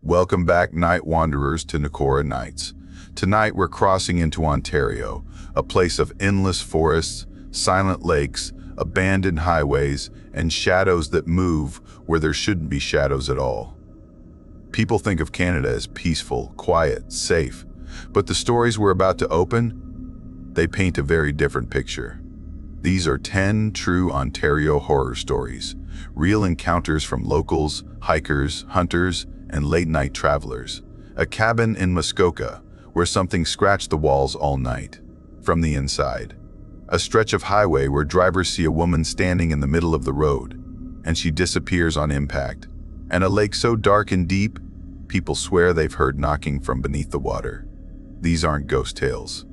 Welcome back, night wanderers, to Nakora Nights. Tonight we're crossing into Ontario, a place of endless forests, silent lakes, abandoned highways, and shadows that move where there shouldn't be shadows at all. People think of Canada as peaceful, quiet, safe, but the stories we're about to open, they paint a very different picture. These are 10 true Ontario horror stories, real encounters from locals, hikers, hunters, and late-night travelers. A cabin in Muskoka, where something scratched the walls all night, from the inside. A stretch of highway where drivers see a woman standing in the middle of the road, and she disappears on impact. And a lake so dark and deep, people swear they've heard knocking from beneath the water. These aren't ghost tales.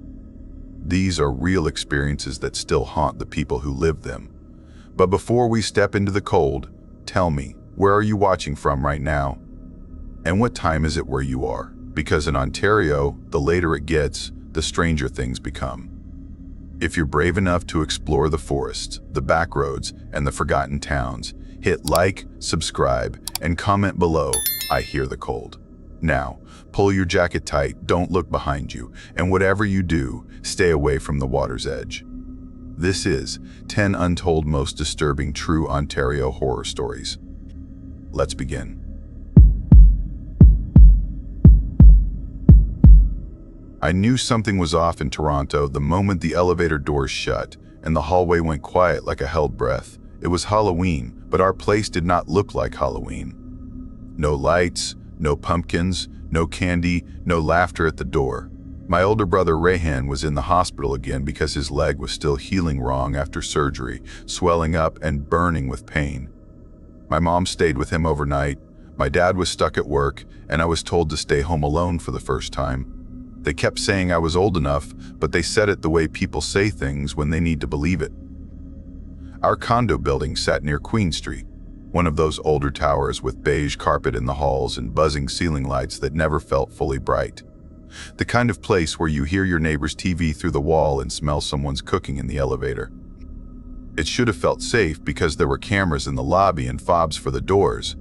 These are real experiences that still haunt the people who live them. But before we step into the cold, tell me, where are you watching from right now? And what time is it where you are? Because in Ontario, the later it gets, the stranger things become. If you're brave enough to explore the forests, the back roads, and the forgotten towns, hit like, subscribe, and comment below, I hear the cold. Now, pull your jacket tight, don't look behind you, and whatever you do, stay away from the water's edge. This is 10 Untold Most Disturbing True Ontario Horror Stories. Let's begin. I knew something was off in Toronto the moment the elevator doors shut and the hallway went quiet like a held breath. It was Halloween, but our place did not look like Halloween. No lights, no pumpkins, no candy, no laughter at the door. My older brother Rayhan was in the hospital again because his leg was still healing wrong after surgery, swelling up and burning with pain. My mom stayed with him overnight. My dad was stuck at work, and I was told to stay home alone for the first time. They kept saying I was old enough, but they said it the way people say things when they need to believe it. Our condo building sat near Queen Street, one of those older towers with beige carpet in the halls and buzzing ceiling lights that never felt fully bright. The kind of place where you hear your neighbor's TV through the wall and smell someone's cooking in the elevator. It should have felt safe because there were cameras in the lobby and fobs for the doors,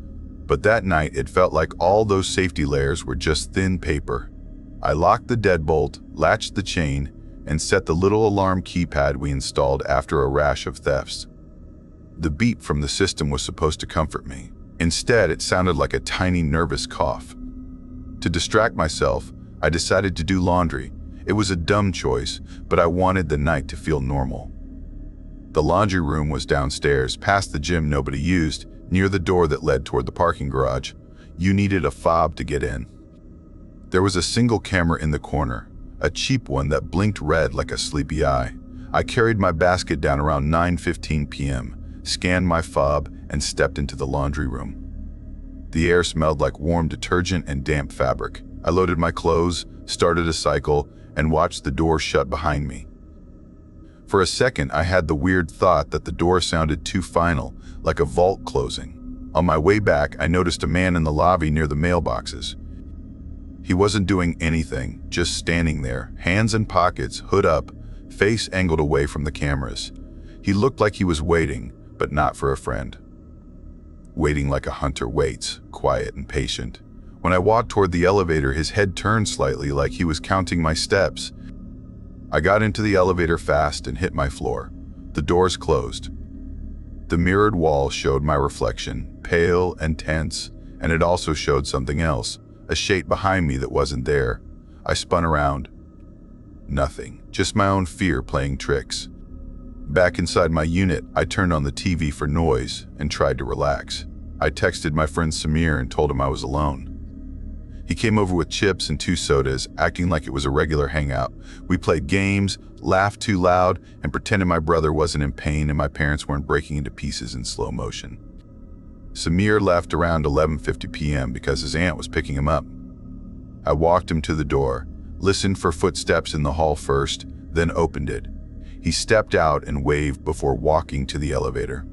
but that night it felt like all those safety layers were just thin paper. I locked the deadbolt, latched the chain, and set the little alarm keypad we installed after a rash of thefts. The beep from the system was supposed to comfort me. Instead, it sounded like a tiny nervous cough. To distract myself, I decided to do laundry. It was a dumb choice, but I wanted the night to feel normal. The laundry room was downstairs, past the gym nobody used, near the door that led toward the parking garage. You needed a fob to get in. There was a single camera in the corner, a cheap one that blinked red like a sleepy eye. I carried my basket down around 9:15 p.m., scanned my fob, and stepped into the laundry room. The air smelled like warm detergent and damp fabric. I loaded my clothes, started a cycle, and watched the door shut behind me. For a second, I had the weird thought that the door sounded too final, like a vault closing. On my way back, I noticed a man in the lobby near the mailboxes. He wasn't doing anything, just standing there, hands in pockets, hood up, face angled away from the cameras. He looked like he was waiting, but not for a friend. Waiting like a hunter waits, quiet and patient. When I walked toward the elevator, his head turned slightly like he was counting my steps. I got into the elevator fast and hit my floor. The doors closed. The mirrored wall showed my reflection, pale and tense, and it also showed something else. A shape behind me that wasn't there. I spun around. Nothing, just my own fear playing tricks. Back inside my unit, I turned on the TV for noise and tried to relax. I texted my friend Samir and told him I was alone. He came over with chips and 2 sodas, acting like it was a regular hangout. We played games, laughed too loud, and pretended my brother wasn't in pain and my parents weren't breaking into pieces in slow motion. Samir left around 11:50 p.m. because his aunt was picking him up. I walked him to the door, listened for footsteps in the hall first, then opened it. He stepped out and waved before walking to the elevator.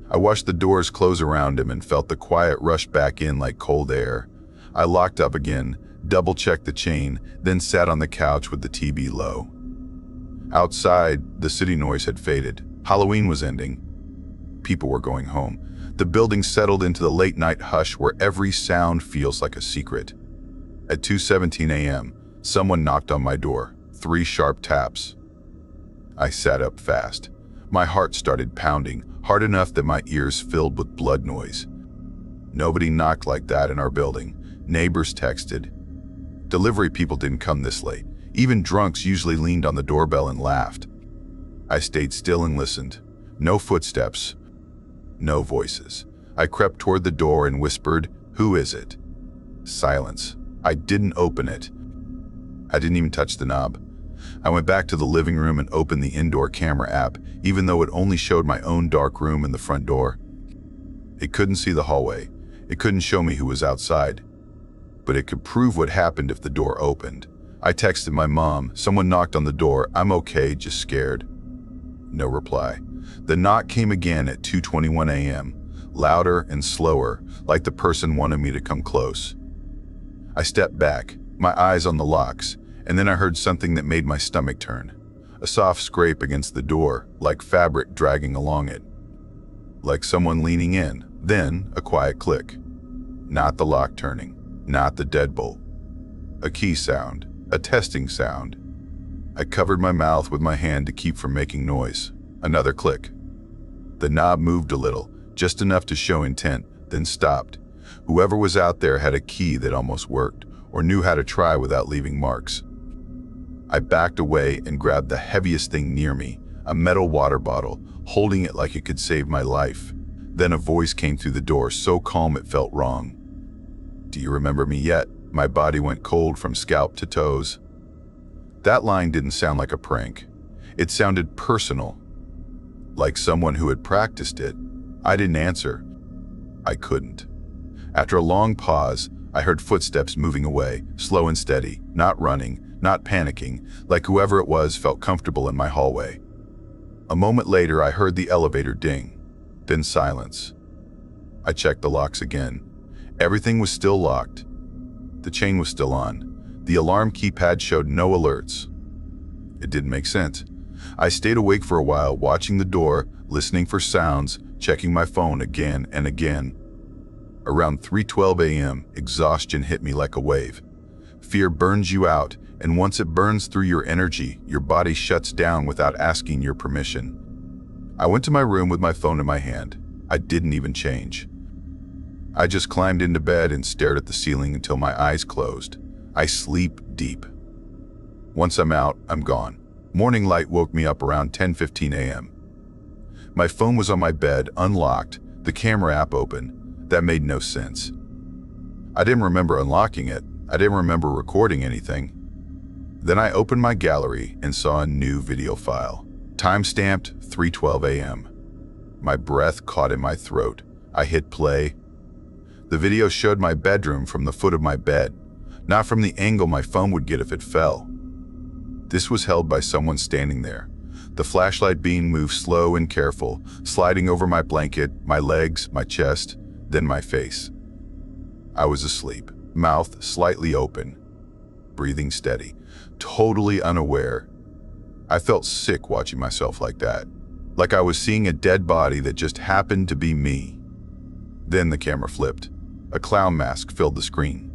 I watched the doors close around him and felt the quiet rush back in like cold air. I locked up again, double-checked the chain, then sat on the couch with the TV low. Outside, the city noise had faded. Halloween was ending. People were going home. The building settled into the late-night hush where every sound feels like a secret. At 2:17 a.m., someone knocked on my door, 3 sharp taps. I sat up fast. My heart started pounding, hard enough that my ears filled with blood noise. Nobody knocked like that in our building. Neighbors texted. Delivery people didn't come this late. Even drunks usually leaned on the doorbell and laughed. I stayed still and listened. No footsteps. No voices. I crept toward the door and whispered, "Who is it?" Silence. I didn't open it. I didn't even touch the knob. I went back to the living room and opened the indoor camera app, even though it only showed my own dark room and the front door. It couldn't see the hallway. It couldn't show me who was outside. But it could prove what happened if the door opened. I texted my mom. Someone knocked on the door. "I'm okay, just scared." No reply. The knock came again at 2:21 a.m., louder and slower, like the person wanted me to come close. I stepped back, my eyes on the locks, and then I heard something that made my stomach turn. A soft scrape against the door, like fabric dragging along it. Like someone leaning in, then a quiet click. Not the lock turning, not the deadbolt. A key sound, a testing sound. I covered my mouth with my hand to keep from making noise. Another click. The knob moved a little, just enough to show intent, then stopped. Whoever was out there had a key that almost worked, or knew how to try without leaving marks. I backed away and grabbed the heaviest thing near me, a metal water bottle, holding it like it could save my life. Then a voice came through the door, so calm it felt wrong. "Do you remember me yet?" My body went cold from scalp to toes. That line didn't sound like a prank. It sounded personal, like someone who had practiced it. I didn't answer. I couldn't. After a long pause, I heard footsteps moving away, slow and steady, not running, not panicking, like whoever it was felt comfortable in my hallway. A moment later, I heard the elevator ding, then silence. I checked the locks again. Everything was still locked. The chain was still on. The alarm keypad showed no alerts. It didn't make sense. I stayed awake for a while, watching the door, listening for sounds, checking my phone again and again. Around 3:12 a.m., exhaustion hit me like a wave. Fear burns you out, and once it burns through your energy, your body shuts down without asking your permission. I went to my room with my phone in my hand. I didn't even change. I just climbed into bed and stared at the ceiling until my eyes closed. I sleep deep. Once I'm out, I'm gone. Morning light woke me up around 10:15 a.m. My phone was on my bed, unlocked, the camera app open. That made no sense. I didn't remember unlocking it. I didn't remember recording anything. Then I opened my gallery and saw a new video file. Time-stamped 3:12 a.m. My breath caught in my throat. I hit play. The video showed my bedroom from the foot of my bed, not from the angle my phone would get if it fell. This was held by someone standing there. The flashlight beam moved slow and careful, sliding over my blanket, my legs, my chest, then my face. I was asleep, mouth slightly open, breathing steady, totally unaware. I felt sick watching myself like that, like I was seeing a dead body that just happened to be me. Then the camera flipped. A clown mask filled the screen.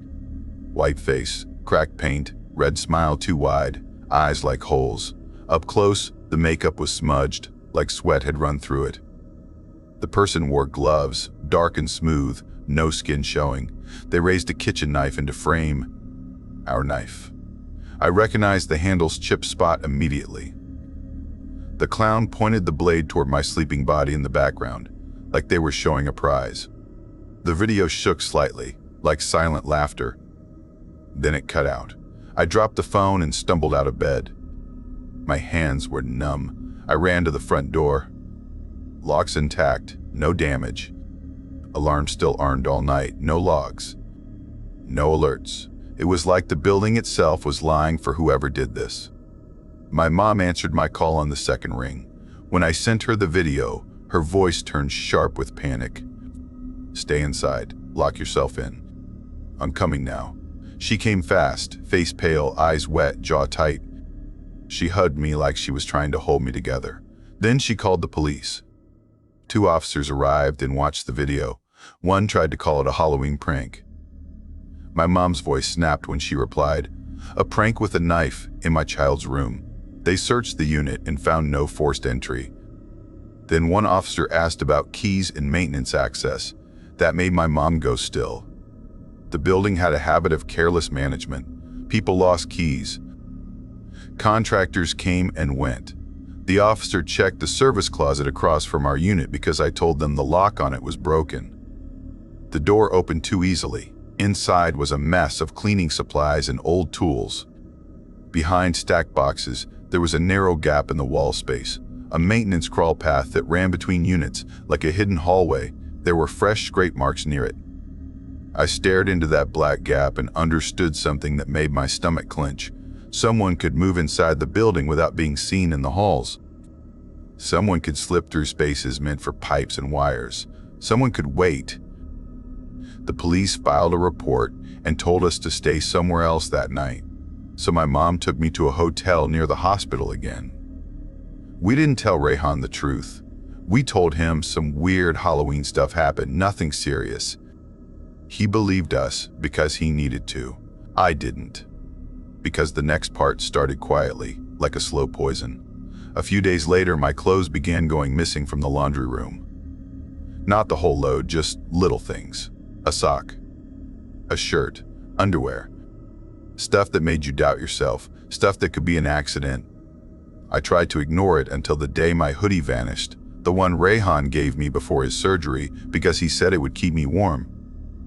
White face, cracked paint, red smile too wide, eyes like holes. Up close, the makeup was smudged, like sweat had run through it. The person wore gloves, dark and smooth, no skin showing. They raised a kitchen knife into frame. Our knife. I recognized the handle's chipped spot immediately. The clown pointed the blade toward my sleeping body in the background, like they were showing a prize. The video shook slightly, like silent laughter. Then it cut out. I dropped the phone and stumbled out of bed. My hands were numb. I ran to the front door. Locks intact, no damage. Alarm still armed all night, no logs. No alerts. It was like the building itself was lying for whoever did this. My mom answered my call on the second ring. When I sent her the video, her voice turned sharp with panic. "Stay inside. Lock yourself in. I'm coming now." She came fast, face pale, eyes wet, jaw tight. She hugged me like she was trying to hold me together. Then she called the police. 2 officers arrived and watched the video. One tried to call it a Halloween prank. My mom's voice snapped when she replied, "A prank with a knife in my child's room." They searched the unit and found no forced entry. Then one officer asked about keys and maintenance access. That made my mom go still. The building had a habit of careless management. People lost keys. Contractors came and went. The officer checked the service closet across from our unit because I told them the lock on it was broken. The door opened too easily. Inside was a mess of cleaning supplies and old tools. Behind stacked boxes, there was a narrow gap in the wall space, a maintenance crawl path that ran between units like a hidden hallway. There were fresh scrape marks near it. I stared into that black gap and understood something that made my stomach clench. Someone could move inside the building without being seen in the halls. Someone could slip through spaces meant for pipes and wires. Someone could wait. The police filed a report and told us to stay somewhere else that night. So my mom took me to a hotel near the hospital again. We didn't tell Rehan the truth. We told him some weird Halloween stuff happened, nothing serious. He believed us because he needed to. I didn't. Because the next part started quietly, like a slow poison. A few days later, my clothes began going missing from the laundry room. Not the whole load, just little things. A sock, a shirt, underwear. Stuff that made you doubt yourself, stuff that could be an accident. I tried to ignore it until the day my hoodie vanished, the one Rehan gave me before his surgery because he said it would keep me warm.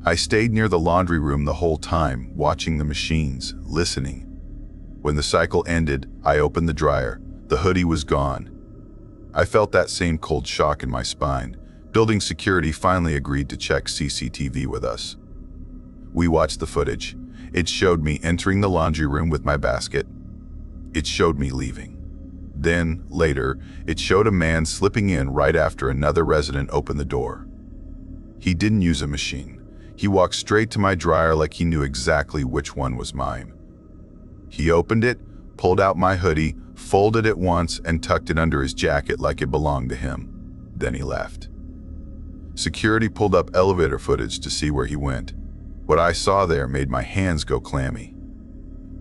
I stayed near the laundry room the whole time, watching the machines, listening. When the cycle ended, I opened the dryer. The hoodie was gone. I felt that same cold shock in my spine. Building security finally agreed to check CCTV with us. We watched the footage. It showed me entering the laundry room with my basket. It showed me leaving. Then, later, it showed a man slipping in right after another resident opened the door. He didn't use a machine. He walked straight to my dryer like he knew exactly which one was mine. He opened it, pulled out my hoodie, folded it once, and tucked it under his jacket like it belonged to him. Then he left. Security pulled up elevator footage to see where he went. What I saw there made my hands go clammy.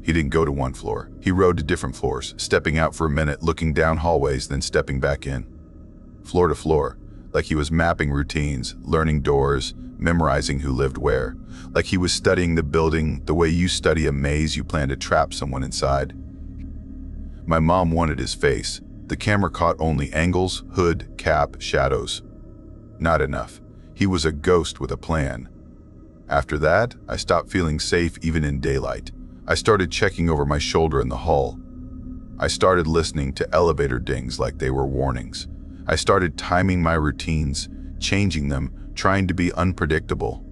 He didn't go to one floor. He rode to different floors, stepping out for a minute, looking down hallways, then stepping back in. Floor to floor, like he was mapping routines, learning doors, memorizing who lived where, like he was studying the building the way you study a maze you plan to trap someone inside. My mom wanted his face. The camera caught only angles, hood, cap, shadows. Not enough. He was a ghost with a plan. After that, I stopped feeling safe even in daylight. I started checking over my shoulder in the hall. I started listening to elevator dings like they were warnings. I started timing my routines, changing them, trying to be unpredictable.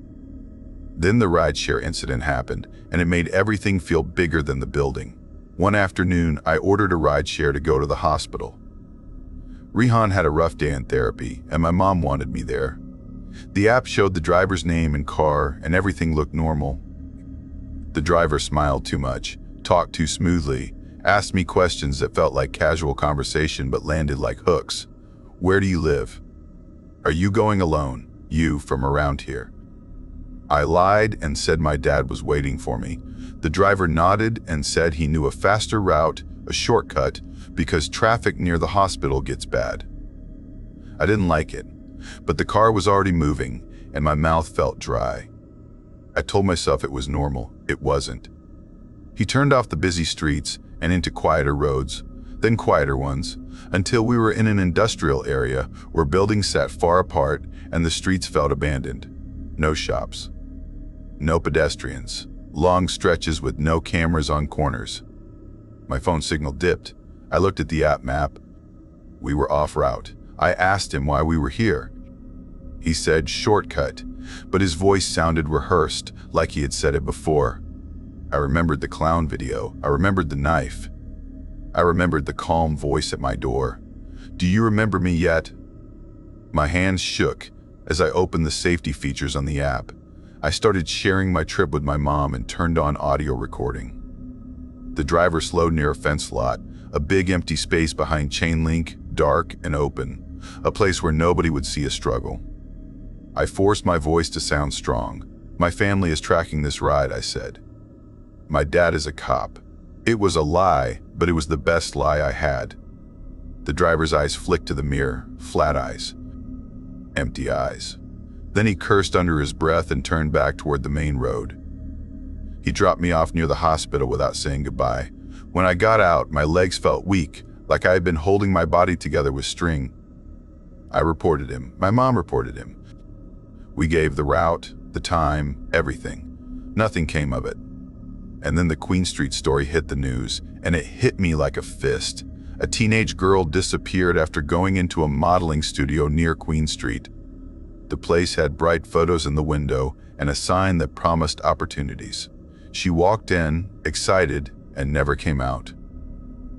Then the rideshare incident happened, and it made everything feel bigger than the building. One afternoon, I ordered a rideshare to go to the hospital. Rehan had a rough day in therapy, and my mom wanted me there. The app showed the driver's name and car, and everything looked normal. The driver smiled too much, talked too smoothly, asked me questions that felt like casual conversation but landed like hooks. Where do you live? Are you going alone? You from around here? I lied and said my dad was waiting for me. The driver nodded and said he knew a faster route, a shortcut, because traffic near the hospital gets bad. I didn't like it, but the car was already moving and my mouth felt dry. I told myself it was normal. It wasn't. He turned off the busy streets and into quieter roads, then quieter ones, until we were in an industrial area where buildings sat far apart and the streets felt abandoned. No shops. No pedestrians. Long stretches with no cameras on corners. My phone signal dipped. I looked at the app map. We were off route. I asked him why we were here. He said shortcut, but his voice sounded rehearsed, like he had said it before. I remembered the clown video. I remembered the knife. I remembered the calm voice at my door. Do you remember me yet? My hands shook as I opened the safety features on the app. I started sharing my trip with my mom and turned on audio recording. The driver slowed near a fence lot, a big empty space behind chain link, dark and open. a place where nobody would see a struggle. I forced my voice to sound strong. My family is tracking this ride, I said. My dad is a cop. It was a lie, but it was the best lie I had. The driver's eyes flicked to the mirror, flat eyes, empty eyes. Then he cursed under his breath and turned back toward the main road. He dropped me off near the hospital without saying goodbye. When I got out, my legs felt weak, like I had been holding my body together with string. I reported him. My mom reported him. We gave the route, the time, everything. Nothing came of it. And then the Queen Street story hit the news, and it hit me like a fist. A teenage girl disappeared after going into a modeling studio near Queen Street. The place had bright photos in the window and a sign that promised opportunities. She walked in, excited, and never came out.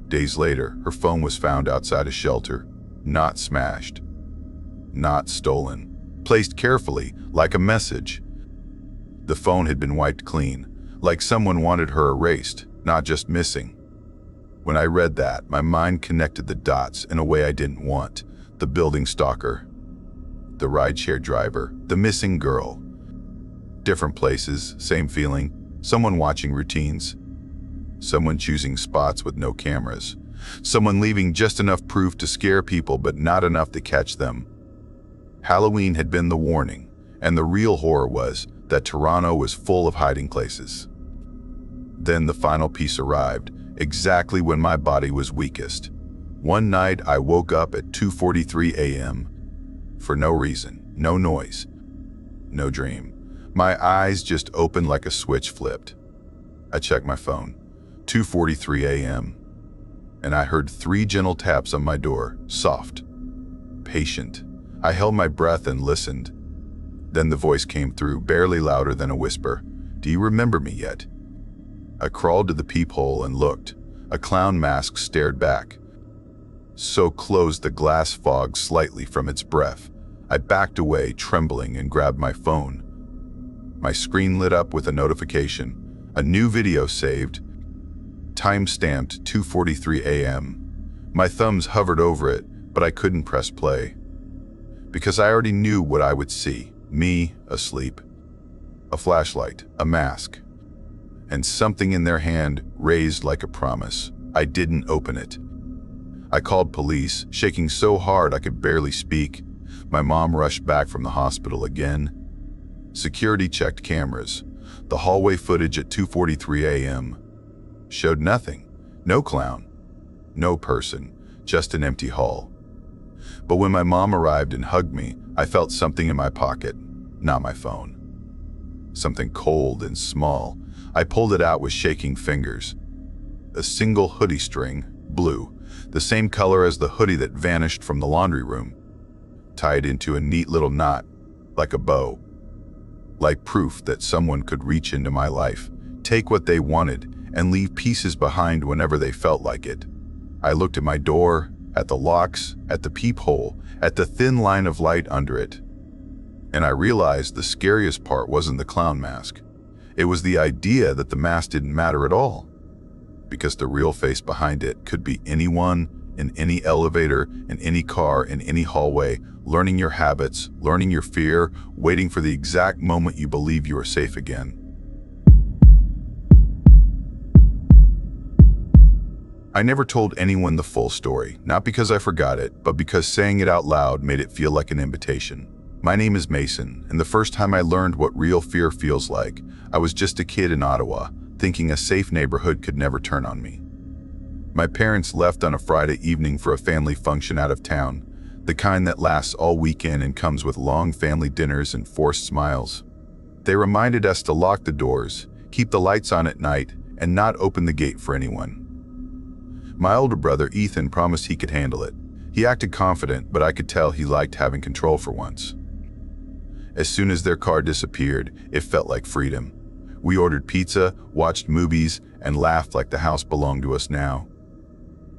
Days later, her phone was found outside a shelter, not smashed, not stolen, placed carefully, like a message. The phone had been wiped clean, like someone wanted her erased, not just missing. When I read that, my mind connected the dots in a way I didn't want. The building stalker, the rideshare driver, the missing girl. Different places, same feeling. Someone watching routines. Someone choosing spots with no cameras. Someone leaving just enough proof to scare people, but not enough to catch them. Halloween had been the warning, and the real horror was that Toronto was full of hiding places. Then the final piece arrived, exactly when my body was weakest. One night I woke up at 2:43 a.m. For no reason, no noise, no dream. My eyes just opened like a switch flipped. I checked my phone, 2:43 a.m., and I heard 3 gentle taps on my door, soft, patient. I held my breath and listened. Then the voice came through, barely louder than a whisper. "Do you remember me yet?" I crawled to the peephole and looked. A clown mask stared back. So close the glass fogged slightly from its breath. I backed away, trembling, and grabbed my phone. My screen lit up with a notification. A new video saved. Time-stamped 2:43 a.m. My thumbs hovered over it, but I couldn't press play. Because I already knew what I would see. Me, asleep. A flashlight, a mask, and something in their hand raised like a promise. I didn't open it. I called police, shaking so hard I could barely speak. My mom rushed back from the hospital again. Security checked cameras. The hallway footage at 2:43 a.m. showed nothing. No clown, no person, just an empty hall. But when my mom arrived and hugged me, I felt something in my pocket, not my phone. Something cold and small. I pulled it out with shaking fingers. A single hoodie string, blue, the same color as the hoodie that vanished from the laundry room, tied into a neat little knot, like a bow. Like proof that someone could reach into my life, take what they wanted, and leave pieces behind whenever they felt like it. I looked at my door, at the locks, at the peephole, at the thin line of light under it. And I realized the scariest part wasn't the clown mask. It was the idea that the mask didn't matter at all. Because the real face behind it could be anyone, in any elevator, in any car, in any hallway, learning your habits, learning your fear, waiting for the exact moment you believe you are safe again. I never told anyone the full story, not because I forgot it, but because saying it out loud made it feel like an invitation. My name is Mason, and the first time I learned what real fear feels like, I was just a kid in Ottawa, thinking a safe neighborhood could never turn on me. My parents left on a Friday evening for a family function out of town, the kind that lasts all weekend and comes with long family dinners and forced smiles. They reminded us to lock the doors, keep the lights on at night, and not open the gate for anyone. My older brother, Ethan, promised he could handle it. He acted confident, but I could tell he liked having control for once. As soon as their car disappeared, it felt like freedom. We ordered pizza, watched movies, and laughed like the house belonged to us now.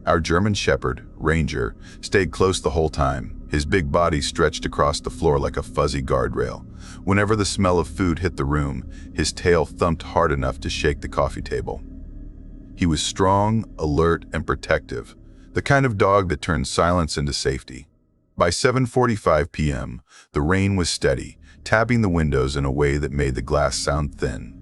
Our German Shepherd, Ranger, stayed close the whole time, his big body stretched across the floor like a fuzzy guardrail. Whenever the smell of food hit the room, his tail thumped hard enough to shake the coffee table. He was strong, alert, and protective, the kind of dog that turns silence into safety. By 7:45 p.m., the rain was steady, tapping the windows in a way that made the glass sound thin.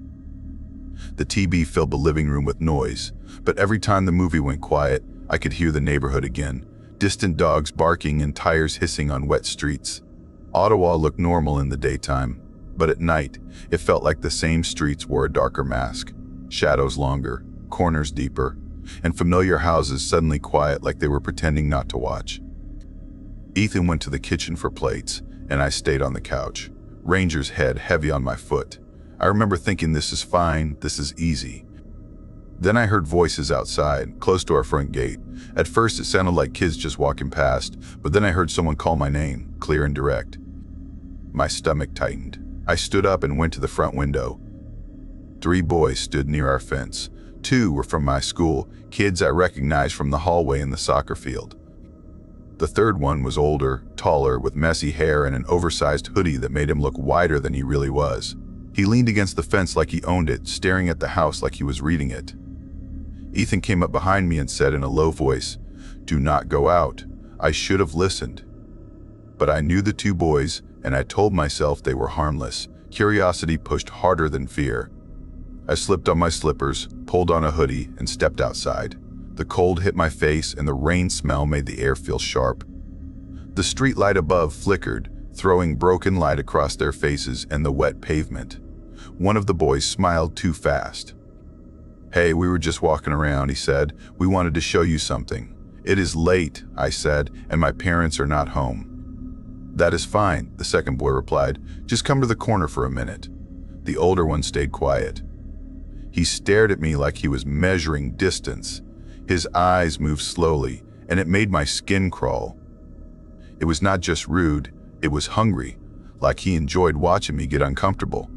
The TV filled the living room with noise, but every time the movie went quiet, I could hear the neighborhood again, distant dogs barking and tires hissing on wet streets. Ottawa looked normal in the daytime, but at night, it felt like the same streets wore a darker mask, shadows longer, corners deeper, and familiar houses suddenly quiet like they were pretending not to watch. Ethan went to the kitchen for plates, and I stayed on the couch, Ranger's head heavy on my foot. I remember thinking, this is fine, this is easy. Then I heard voices outside, close to our front gate. At first it sounded like kids just walking past, but then I heard someone call my name, clear and direct. My stomach tightened. I stood up and went to the front window. 3 boys stood near our fence. 2 were from my school, kids I recognized from the hallway in the soccer field. The third one was older, taller, with messy hair and an oversized hoodie that made him look wider than he really was. He leaned against the fence like he owned it, staring at the house like he was reading it. Ethan came up behind me and said in a low voice, "Do not go out." I should have listened. But I knew the 2 boys, and I told myself they were harmless. Curiosity pushed harder than fear. I slipped on my slippers, pulled on a hoodie, and stepped outside. The cold hit my face, and the rain smell made the air feel sharp. The street light above flickered, throwing broken light across their faces and the wet pavement. One of the boys smiled too fast. "Hey, we were just walking around," he said. "We wanted to show you something." "It is late," I said, "and my parents are not home." "That is fine," the second boy replied. "Just come to the corner for a minute." The older one stayed quiet. He stared at me like he was measuring distance. His eyes moved slowly, and it made my skin crawl. It was not just rude, it was hungry, like he enjoyed watching me get uncomfortable.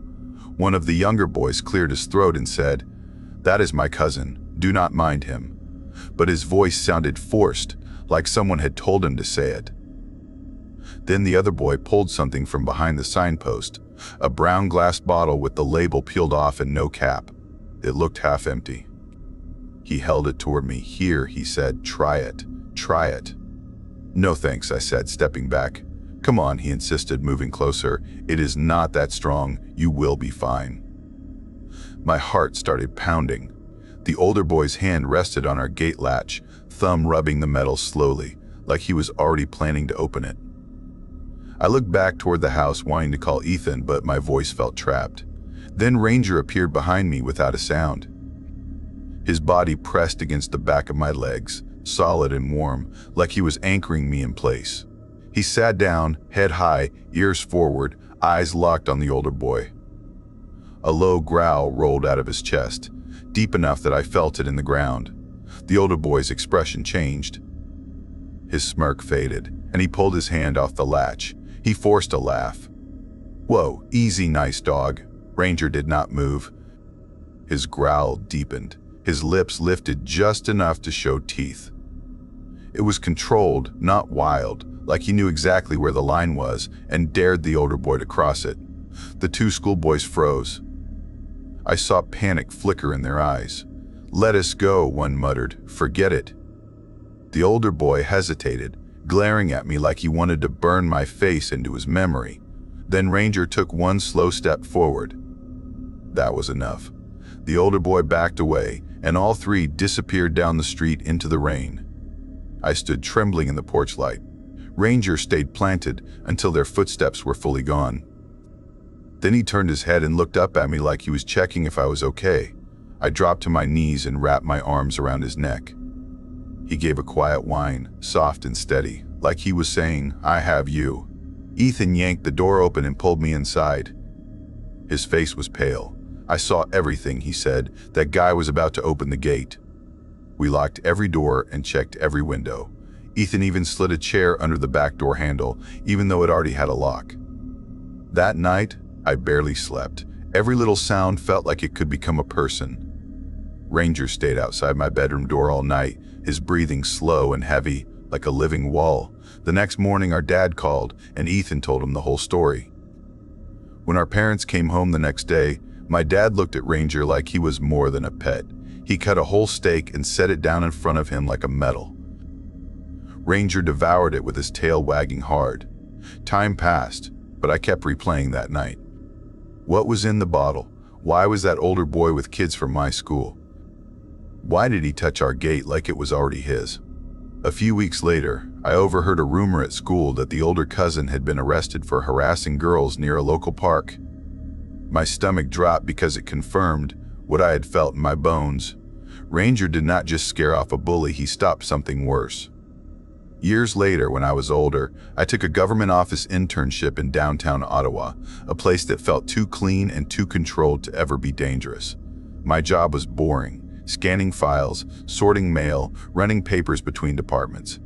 One of the younger boys cleared his throat and said, "That is my cousin, do not mind him." But his voice sounded forced, like someone had told him to say it. Then the other boy pulled something from behind the signpost, a brown glass bottle with the label peeled off and no cap. It looked half empty. He held it toward me. "Here," he said, "try it, try it." "No thanks," I said, stepping back. "Come on," he insisted, moving closer. "It is not that strong. You will be fine." My heart started pounding. The older boy's hand rested on our gate latch, thumb rubbing the metal slowly, like he was already planning to open it. I looked back toward the house, wanting to call Ethan, but my voice felt trapped. Then Ranger appeared behind me without a sound. His body pressed against the back of my legs, solid and warm, like he was anchoring me in place. He sat down, head high, ears forward, eyes locked on the older boy. A low growl rolled out of his chest, deep enough that I felt it in the ground. The older boy's expression changed. His smirk faded, and he pulled his hand off the latch. He forced a laugh. "Whoa, easy, nice dog." Ranger did not move. His growl deepened. His lips lifted just enough to show teeth. It was controlled, not wild, like he knew exactly where the line was and dared the older boy to cross it. The 2 schoolboys froze. I saw panic flicker in their eyes. "Let us go," one muttered. "Forget it." The older boy hesitated, glaring at me like he wanted to burn my face into his memory. Then Ranger took one slow step forward. That was enough. The older boy backed away, and all 3 disappeared down the street into the rain. I stood trembling in the porch light. Ranger stayed planted until their footsteps were fully gone. Then he turned his head and looked up at me like he was checking if I was okay. I dropped to my knees and wrapped my arms around his neck. He gave a quiet whine, soft and steady, like he was saying, "I have you." Ethan yanked the door open and pulled me inside. His face was pale. "I saw everything," he said. "That guy was about to open the gate." We locked every door and checked every window. Ethan even slid a chair under the back door handle, even though it already had a lock. That night, I barely slept. Every little sound felt like it could become a person. Ranger stayed outside my bedroom door all night, his breathing slow and heavy, like a living wall. The next morning, our dad called, and Ethan told him the whole story. When our parents came home the next day, my dad looked at Ranger like he was more than a pet. He cut a whole steak and set it down in front of him like a medal. Ranger devoured it with his tail wagging hard. Time passed, but I kept replaying that night. What was in the bottle? Why was that older boy with kids from my school? Why did he touch our gate like it was already his? A few weeks later, I overheard a rumor at school that the older cousin had been arrested for harassing girls near a local park. My stomach dropped because it confirmed what I had felt in my bones. Ranger did not just scare off a bully, he stopped something worse. Years later, when I was older, I took a government office internship in downtown Ottawa, a place that felt too clean and too controlled to ever be dangerous. My job was boring, scanning files, sorting mail, running papers between departments.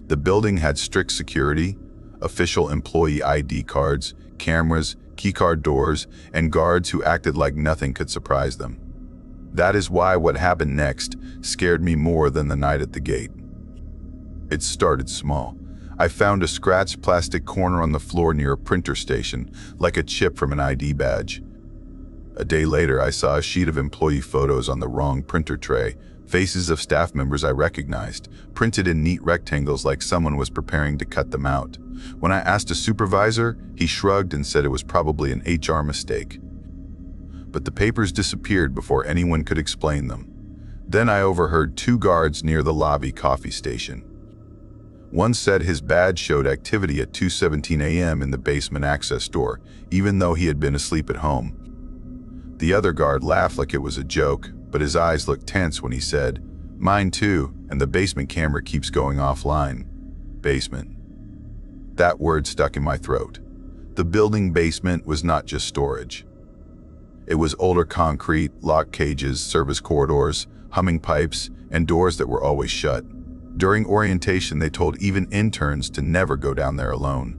The building had strict security, official employee ID cards, cameras, keycard doors, and guards who acted like nothing could surprise them. That is why what happened next scared me more than the night at the gate. It started small. I found a scratched plastic corner on the floor near a printer station, like a chip from an ID badge. A day later, I saw a sheet of employee photos on the wrong printer tray, faces of staff members I recognized, printed in neat rectangles like someone was preparing to cut them out. When I asked a supervisor, he shrugged and said it was probably an HR mistake. But the papers disappeared before anyone could explain them. Then I overheard two guards near the lobby coffee station. One said his badge showed activity at 2:17 a.m. in the basement access door, even though he had been asleep at home. The other guard laughed like it was a joke, but his eyes looked tense when he said, "Mine too, and the basement camera keeps going offline." Basement. That word stuck in my throat. The building basement was not just storage. It was older concrete, locked cages, service corridors, humming pipes, and doors that were always shut. During orientation, they told even interns to never go down there alone.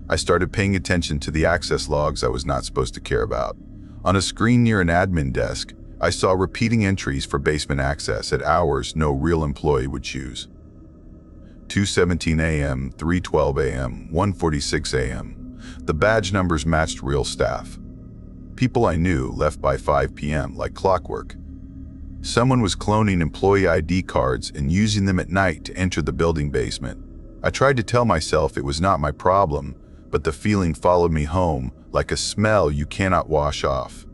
I started paying attention to the access logs I was not supposed to care about. On a screen near an admin desk, I saw repeating entries for basement access at hours no real employee would choose. 2:17 a.m., 3:12 a.m., 1:46 a.m. The badge numbers matched real staff. People I knew left by 5 p.m. like clockwork. Someone was cloning employee ID cards and using them at night to enter the building basement. I tried to tell myself it was not my problem, but the feeling followed me home like a smell you cannot wash off.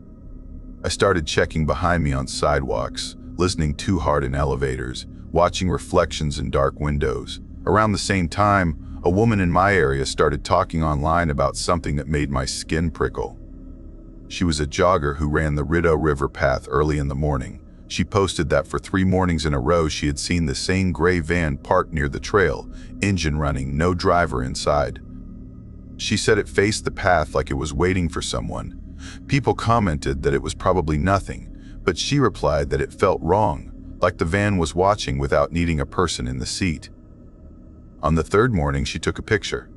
I started checking behind me on sidewalks, listening too hard in elevators, watching reflections in dark windows. Around the same time, a woman in my area started talking online about something that made my skin prickle. She was a jogger who ran the Rideau River path early in the morning. She posted that for 3 mornings in a row she had seen the same gray van parked near the trail, engine running, no driver inside. She said it faced the path like it was waiting for someone. People commented that it was probably nothing, but she replied that it felt wrong, like the van was watching without needing a person in the seat. On the 3rd morning, she took a picture.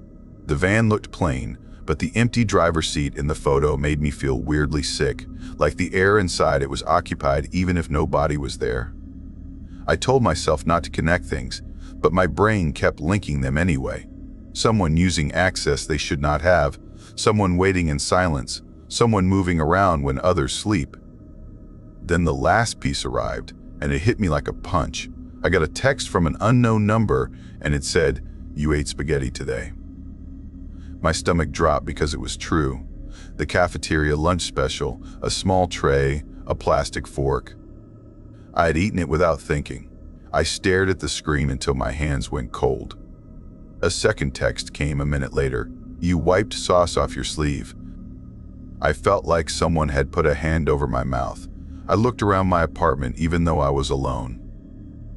The van looked plain, but the empty driver's seat in the photo made me feel weirdly sick, like the air inside it was occupied even if nobody was there. I told myself not to connect things, but my brain kept linking them anyway. Someone using access they should not have, someone waiting in silence, someone moving around when others sleep. Then the last piece arrived, and it hit me like a punch. I got a text from an unknown number, and it said, "You ate spaghetti today." My stomach dropped because it was true. The cafeteria lunch special, a small tray, a plastic fork. I had eaten it without thinking. I stared at the screen until my hands went cold. A second text came a minute later. "You wiped sauce off your sleeve." I felt like someone had put a hand over my mouth. I looked around my apartment even though I was alone.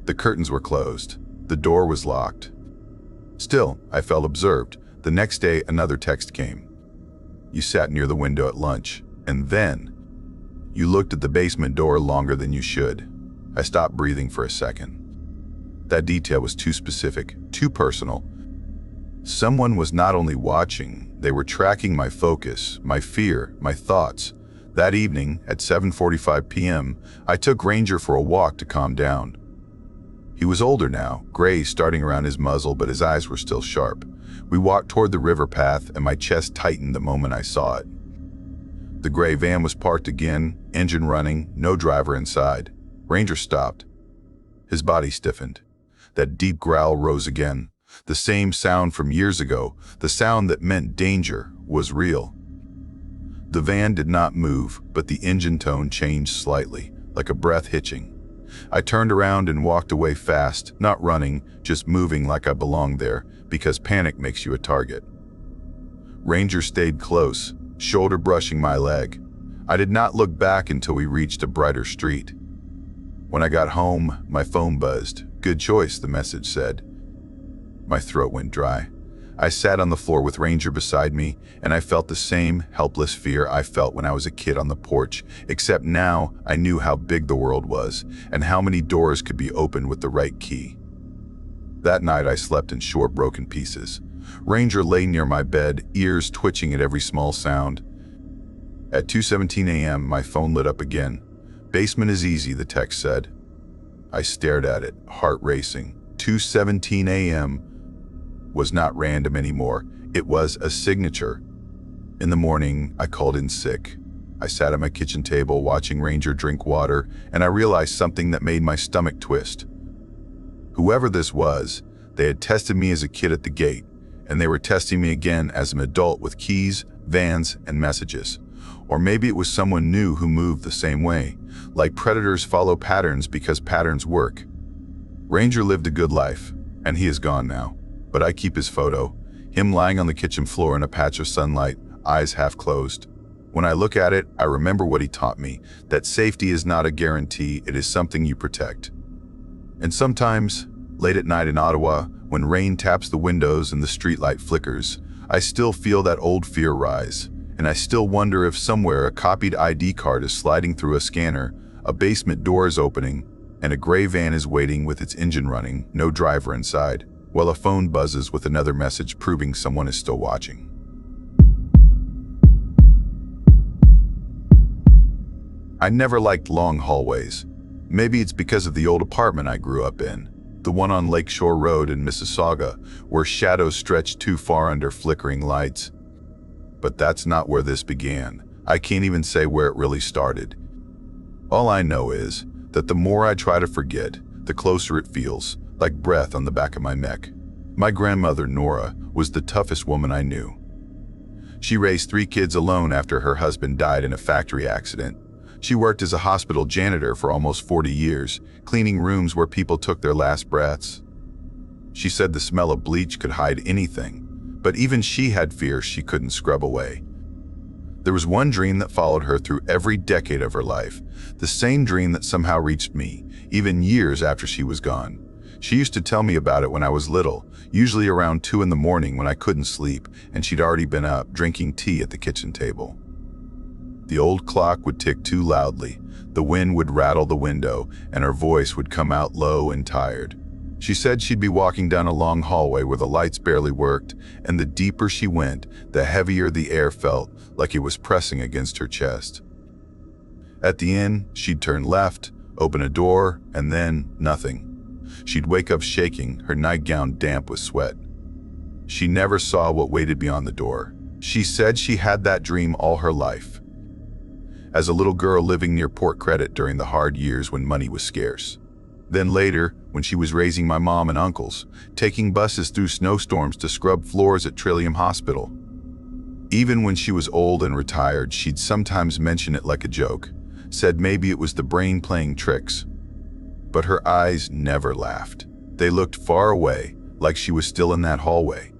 The curtains were closed. The door was locked. Still, I felt observed. The next day, another text came. "You sat near the window at lunch, and then you looked at the basement door longer than you should." I stopped breathing for a second. That detail was too specific, too personal. Someone was not only watching, they were tracking my focus, my fear, my thoughts. That evening, at 7:45 p.m., I took Ranger for a walk to calm down. He was older now, gray starting around his muzzle, but his eyes were still sharp. We walked toward the river path, and my chest tightened the moment I saw it. The gray van was parked again, engine running, no driver inside. Ranger stopped. His body stiffened. That deep growl rose again. The same sound from years ago, the sound that meant danger was real. The van did not move, but the engine tone changed slightly, like a breath hitching. I turned around and walked away fast, not running, just moving like I belonged there, because panic makes you a target. Ranger stayed close, shoulder brushing my leg. I did not look back until we reached a brighter street. When I got home, my phone buzzed. "Good choice," the message said. My throat went dry. I sat on the floor with Ranger beside me, and I felt the same helpless fear I felt when I was a kid on the porch, except now I knew how big the world was and how many doors could be opened with the right key. That night I slept in short, broken pieces. Ranger lay near my bed, ears twitching at every small sound. At 2:17 a.m., my phone lit up again. "Basement is easy," the text said. I stared at it, heart racing. 2:17 a.m. was not random anymore. It was a signature. In the morning, I called in sick. I sat at my kitchen table watching Ranger drink water, and I realized something that made my stomach twist. Whoever this was, they had tested me as a kid at the gate, and they were testing me again as an adult with keys, vans, and messages. Or maybe it was someone new who moved the same way. Like predators follow patterns because patterns work. Ranger lived a good life, and he is gone now. But I keep his photo, him lying on the kitchen floor in a patch of sunlight, eyes half closed. When I look at it, I remember what he taught me, that safety is not a guarantee, it is something you protect. And sometimes, late at night in Ottawa, when rain taps the windows and the streetlight flickers, I still feel that old fear rise, and I still wonder if somewhere a copied ID card is sliding through a scanner, a basement door is opening, and a gray van is waiting with its engine running, no driver inside, while a phone buzzes with another message proving someone is still watching. I never liked long hallways. Maybe it's because of the old apartment I grew up in, the one on Lakeshore Road in Mississauga, where shadows stretched too far under flickering lights. But that's not where this began. I can't even say where it really started. All I know is that the more I try to forget, the closer it feels, like breath on the back of my neck. My grandmother, Nora, was the toughest woman I knew. She raised 3 kids alone after her husband died in a factory accident. She worked as a hospital janitor for almost 40 years, cleaning rooms where people took their last breaths. She said the smell of bleach could hide anything, but even she had fears she couldn't scrub away. There was one dream that followed her through every decade of her life, the same dream that somehow reached me, even years after she was gone. She used to tell me about it when I was little, usually around 2 in the morning when I couldn't sleep, and she'd already been up, drinking tea at the kitchen table. The old clock would tick too loudly, the wind would rattle the window, and her voice would come out low and tired. She said she'd be walking down a long hallway where the lights barely worked, and the deeper she went, the heavier the air felt, like it was pressing against her chest. At the end, she'd turn left, open a door, and then nothing. She'd wake up shaking, her nightgown damp with sweat. She never saw what waited beyond the door. She said she had that dream all her life. As a little girl living near Port Credit during the hard years when money was scarce. Then later, when she was raising my mom and uncles, taking buses through snowstorms to scrub floors at Trillium Hospital. Even when she was old and retired, she'd sometimes mention it like a joke, said maybe it was the brain playing tricks. But her eyes never laughed. They looked far away, like she was still in that hallway.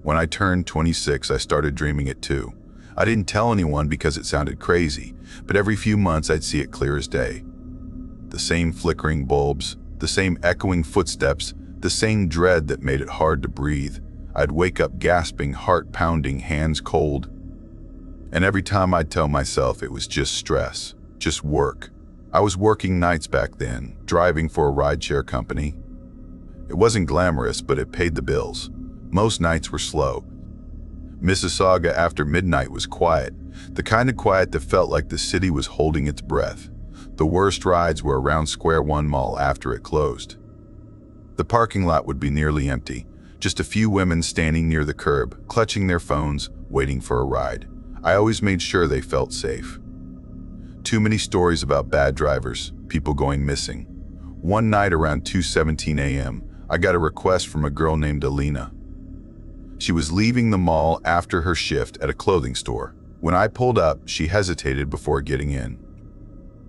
When I turned 26, I started dreaming it too. I didn't tell anyone because it sounded crazy, but every few months I'd see it clear as day. The same flickering bulbs, the same echoing footsteps, the same dread that made it hard to breathe. I'd wake up gasping, heart pounding, hands cold. And every time I'd tell myself it was just stress, just work. I was working nights back then, driving for a rideshare company. It wasn't glamorous, but it paid the bills. Most nights were slow. Mississauga after midnight was quiet, the kind of quiet that felt like the city was holding its breath. The worst rides were around Square One Mall after it closed. The parking lot would be nearly empty, just a few women standing near the curb, clutching their phones, waiting for a ride. I always made sure they felt safe. Too many stories about bad drivers, people going missing. One night around 2:17 a.m., I got a request from a girl named Alina. She was leaving the mall after her shift at a clothing store. When I pulled up, she hesitated before getting in.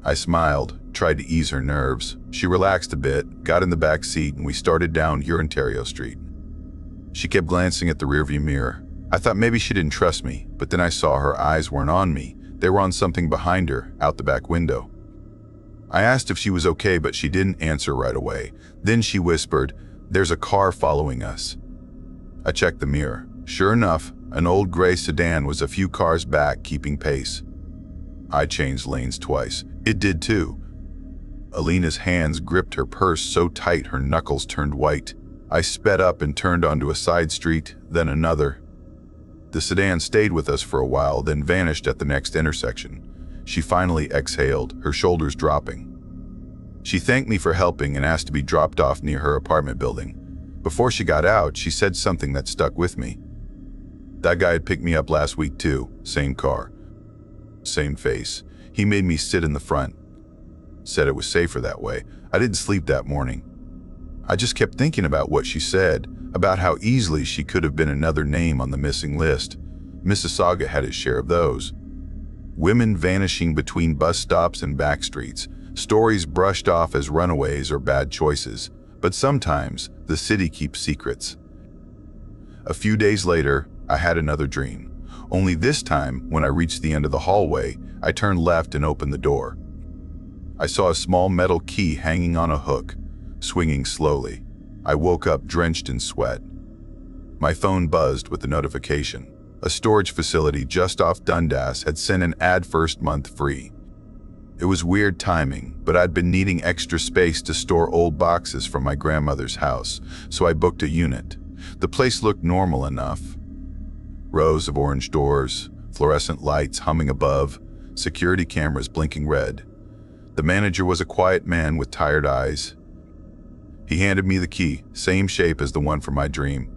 I smiled, tried to ease her nerves. She relaxed a bit, got in the back seat, and we started down Ontario Street. She kept glancing at the rearview mirror. I thought maybe she didn't trust me, but then I saw her eyes weren't on me. They were on something behind her, out the back window. I asked if she was okay, but she didn't answer right away. Then she whispered, "There's a car following us." I checked the mirror. Sure enough, an old gray sedan was a few cars back, keeping pace. I changed lanes twice. It did too. Alina's hands gripped her purse so tight her knuckles turned white. I sped up and turned onto a side street, then another. The sedan stayed with us for a while, then vanished at the next intersection. She finally exhaled, her shoulders dropping. She thanked me for helping and asked to be dropped off near her apartment building. Before she got out, she said something that stuck with me. "That guy had picked me up last week too. Same car. Same face. He made me sit in the front. Said it was safer that way. I didn't sleep that morning." I just kept thinking about what she said, about how easily she could have been another name on the missing list. Mississauga had its share of those. Women vanishing between bus stops and back streets, stories brushed off as runaways or bad choices. But sometimes, the city keeps secrets. A few days later, I had another dream. Only this time, when I reached the end of the hallway, I turned left and opened the door. I saw a small metal key hanging on a hook, swinging slowly. I woke up drenched in sweat. My phone buzzed with a notification. A storage facility just off Dundas had sent an ad first month free. It was weird timing, but I'd been needing extra space to store old boxes from my grandmother's house, so I booked a unit. The place looked normal enough. Rows of orange doors, fluorescent lights humming above, security cameras blinking red. The manager was a quiet man with tired eyes. He handed me the key, same shape as the one from my dream.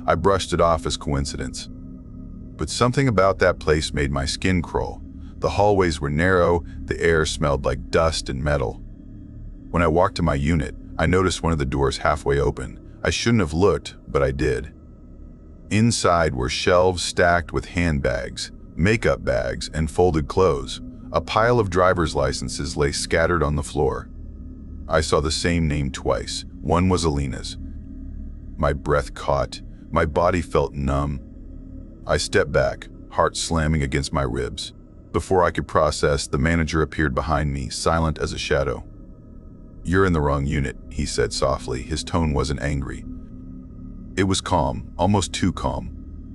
I brushed it off as coincidence. But something about that place made my skin crawl. The hallways were narrow, the air smelled like dust and metal. When I walked to my unit, I noticed one of the doors halfway open. I shouldn't have looked, but I did. Inside were shelves stacked with handbags, makeup bags, and folded clothes. A pile of driver's licenses lay scattered on the floor. I saw the same name twice. One was Alina's. My breath caught. My body felt numb. I stepped back, heart slamming against my ribs. Before I could process, the manager appeared behind me, silent as a shadow. "You're in the wrong unit," he said softly. His tone wasn't angry. It was calm, almost too calm.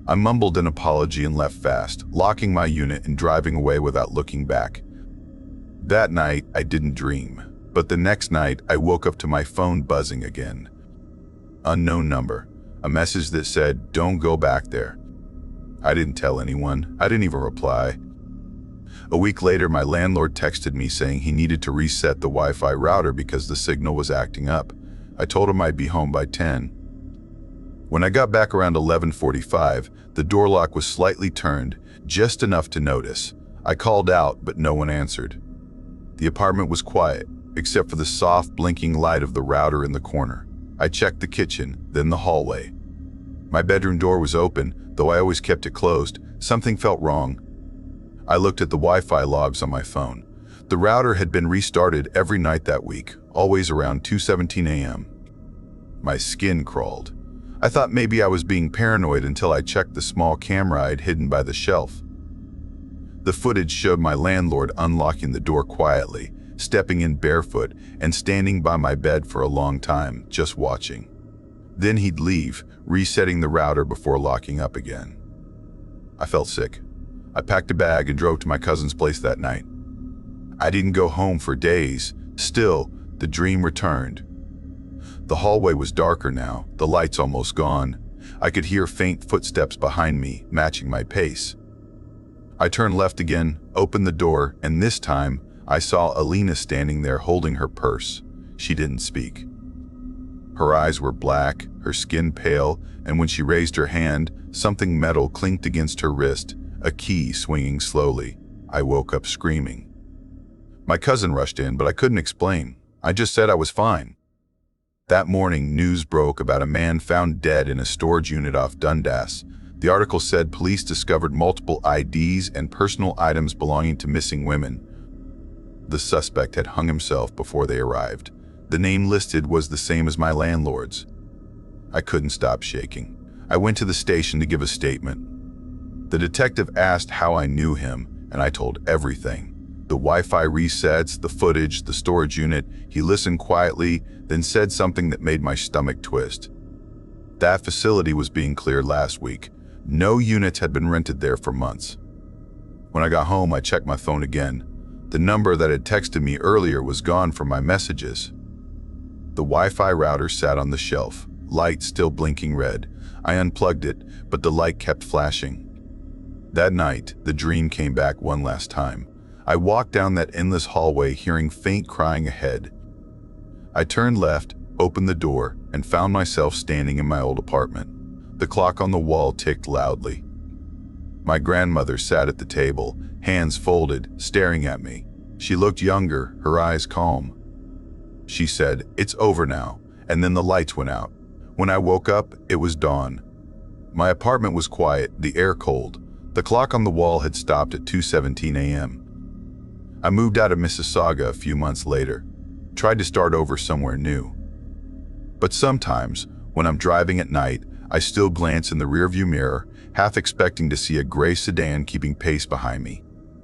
I mumbled an apology and left fast, locking my unit and driving away without looking back. That night, I didn't dream. But the next night, I woke up to my phone buzzing again. Unknown number. A message that said, "Don't go back there." I didn't tell anyone. I didn't even reply. A week later, my landlord texted me saying he needed to reset the Wi-Fi router because the signal was acting up. I told him I'd be home by 10. When I got back around 11:45, the door lock was slightly turned, just enough to notice. I called out, but no one answered. The apartment was quiet, except for the soft blinking light of the router in the corner. I checked the kitchen, then the hallway. My bedroom door was open, though I always kept it closed. Something felt wrong. I looked at the Wi-Fi logs on my phone. The router had been restarted every night that week, always around 2:17 a.m. My skin crawled. I thought maybe I was being paranoid until I checked the small camera I'd hidden by the shelf. The footage showed my landlord unlocking the door quietly, stepping in barefoot, and standing by my bed for a long time, just watching. Then he'd leave, resetting the router before locking up again. I felt sick. I packed a bag and drove to my cousin's place that night. I didn't go home for days. Still, the dream returned. The hallway was darker now, the lights almost gone. I could hear faint footsteps behind me, matching my pace. I turned left again, opened the door, and this time, I saw Alina standing there holding her purse. She didn't speak. Her eyes were black, her skin pale, and when she raised her hand, something metal clinked against her wrist, a key swinging slowly. I woke up screaming. My cousin rushed in, but I couldn't explain. I just said I was fine. That morning, news broke about a man found dead in a storage unit off Dundas. The article said police discovered multiple IDs and personal items belonging to missing women. The suspect had hung himself before they arrived. The name listed was the same as my landlord's. I couldn't stop shaking. I went to the station to give a statement. The detective asked how I knew him, and I told everything. The Wi-Fi resets, the footage, the storage unit. He listened quietly, then said something that made my stomach twist. That facility was being cleared last week. No units had been rented there for months. When I got home, I checked my phone again. The number that had texted me earlier was gone from my messages. The Wi-Fi router sat on the shelf, light still blinking red. I unplugged it, but the light kept flashing. That night, the dream came back one last time. I walked down that endless hallway, hearing faint crying ahead. I turned left, opened the door, and found myself standing in my old apartment. The clock on the wall ticked loudly. My grandmother sat at the table, hands folded, staring at me. She looked younger, her eyes calm. She said, "It's over now," and then the lights went out. When I woke up, it was dawn. My apartment was quiet, the air cold. The clock on the wall had stopped at 2:17 a.m. I moved out of Mississauga a few months later, tried to start over somewhere new. But sometimes, when I'm driving at night, I still glance in the rearview mirror, half expecting to see a gray sedan keeping pace behind me.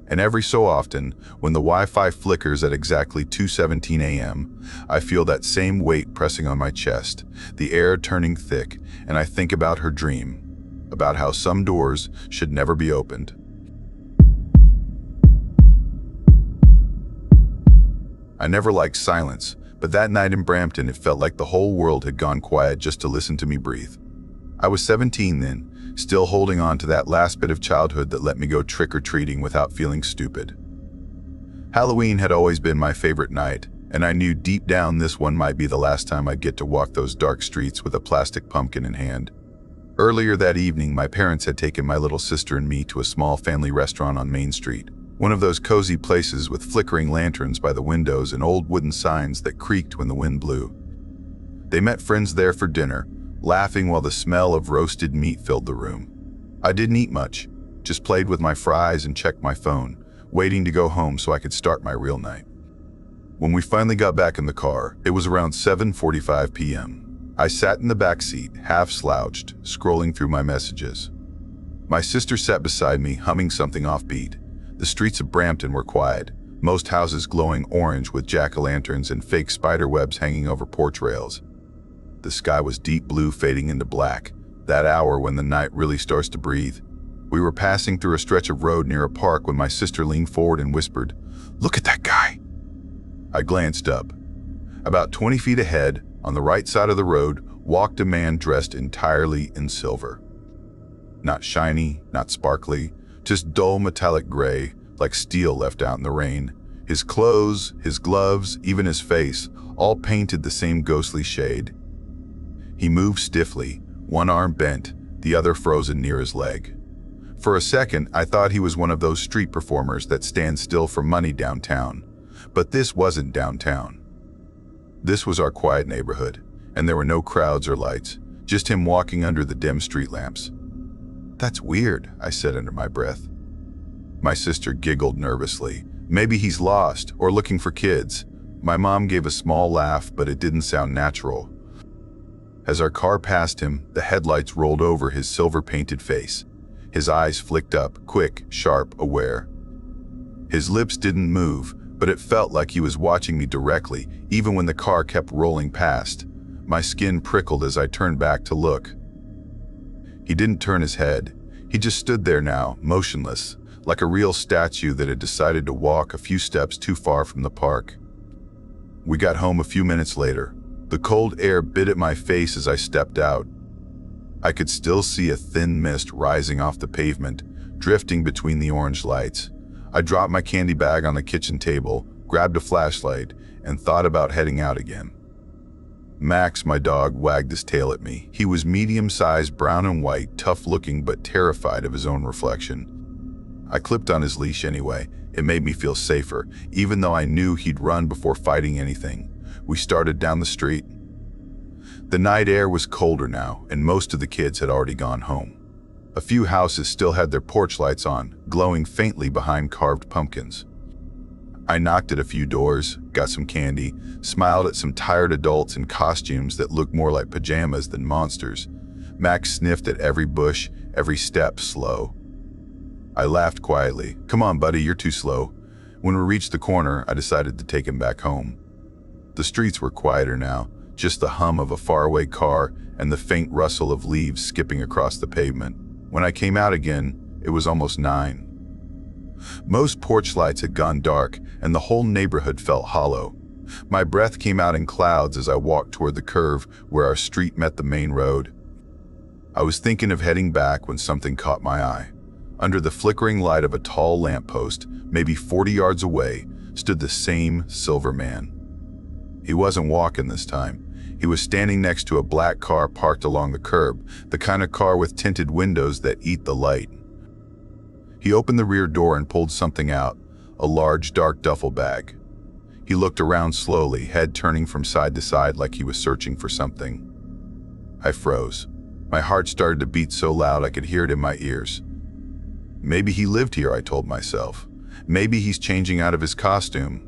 And every so often, when the Wi-Fi flickers at exactly 2:17 a.m., I feel that same weight pressing on my chest, the air turning thick, and I think about her dream, about how some doors should never be opened. I never liked silence, but that night in Brampton, it felt like the whole world had gone quiet just to listen to me breathe. I was 17 then, still holding on to that last bit of childhood that let me go trick-or-treating without feeling stupid. Halloween had always been my favorite night, and I knew deep down this one might be the last time I'd get to walk those dark streets with a plastic pumpkin in hand. Earlier that evening, my parents had taken my little sister and me to a small family restaurant on Main Street. One of those cozy places with flickering lanterns by the windows and old wooden signs that creaked when the wind blew. They met friends there for dinner, laughing while the smell of roasted meat filled the room. I didn't eat much, just played with my fries and checked my phone, waiting to go home so I could start my real night. When we finally got back in the car, it was around 7:45 p.m. I sat in the back seat, half slouched, scrolling through my messages. My sister sat beside me, humming something offbeat. The streets of Brampton were quiet, most houses glowing orange with jack-o'-lanterns and fake spider webs hanging over porch rails. The sky was deep blue fading into black, that hour when the night really starts to breathe. We were passing through a stretch of road near a park when my sister leaned forward and whispered, "Look at that guy." I glanced up. About 20 feet ahead, on the right side of the road, walked a man dressed entirely in silver. Not shiny, not sparkly, just dull metallic gray, like steel left out in the rain. His clothes, his gloves, even his face, all painted the same ghostly shade. He moved stiffly, one arm bent, the other frozen near his leg. For a second, I thought he was one of those street performers that stand still for money downtown. But this wasn't downtown. This was our quiet neighborhood, and there were no crowds or lights, just him walking under the dim street lamps. "That's weird," I said under my breath. My sister giggled nervously. "Maybe he's lost or looking for kids." My mom gave a small laugh, but it didn't sound natural. As our car passed him, the headlights rolled over his silver-painted face. His eyes flicked up, quick, sharp, aware. His lips didn't move, but it felt like he was watching me directly, even when the car kept rolling past. My skin prickled as I turned back to look. He didn't turn his head. He just stood there now, motionless, like a real statue that had decided to walk a few steps too far from the park. We got home a few minutes later. The cold air bit at my face as I stepped out. I could still see a thin mist rising off the pavement, drifting between the orange lights. I dropped my candy bag on the kitchen table, grabbed a flashlight, and thought about heading out again. Max, my dog, wagged his tail at me. He was medium-sized, brown and white, tough-looking but terrified of his own reflection. I clipped on his leash anyway. It made me feel safer, even though I knew he'd run before fighting anything. We started down the street. The night air was colder now, and most of the kids had already gone home. A few houses still had their porch lights on, glowing faintly behind carved pumpkins. I knocked at a few doors, got some candy, smiled at some tired adults in costumes that looked more like pajamas than monsters. Max sniffed at every bush, every step slow. I laughed quietly. "Come on, buddy, you're too slow." When we reached the corner, I decided to take him back home. The streets were quieter now, just the hum of a faraway car and the faint rustle of leaves skipping across the pavement. When I came out again, it was almost 9. Most porch lights had gone dark, and the whole neighborhood felt hollow. My breath came out in clouds as I walked toward the curve where our street met the main road. I was thinking of heading back when something caught my eye. Under the flickering light of a tall lamppost, maybe 40 yards away, stood the same silver man. He wasn't walking this time. He was standing next to a black car parked along the curb, the kind of car with tinted windows that eat the light. He opened the rear door and pulled something out, a large dark duffel bag. He looked around slowly, head turning from side to side like he was searching for something. I froze. My heart started to beat so loud I could hear it in my ears. Maybe he lived here, I told myself. Maybe he's changing out of his costume.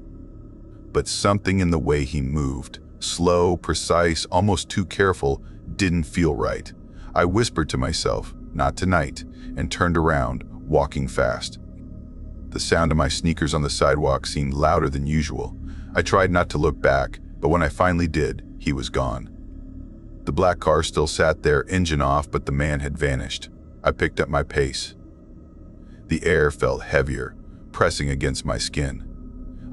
But something in the way he moved, slow, precise, almost too careful, didn't feel right. I whispered to myself, "Not tonight," and turned around, walking fast. The sound of my sneakers on the sidewalk seemed louder than usual. I tried not to look back, but when I finally did, he was gone. The black car still sat there, engine off, but the man had vanished. I picked up my pace. The air felt heavier, pressing against my skin.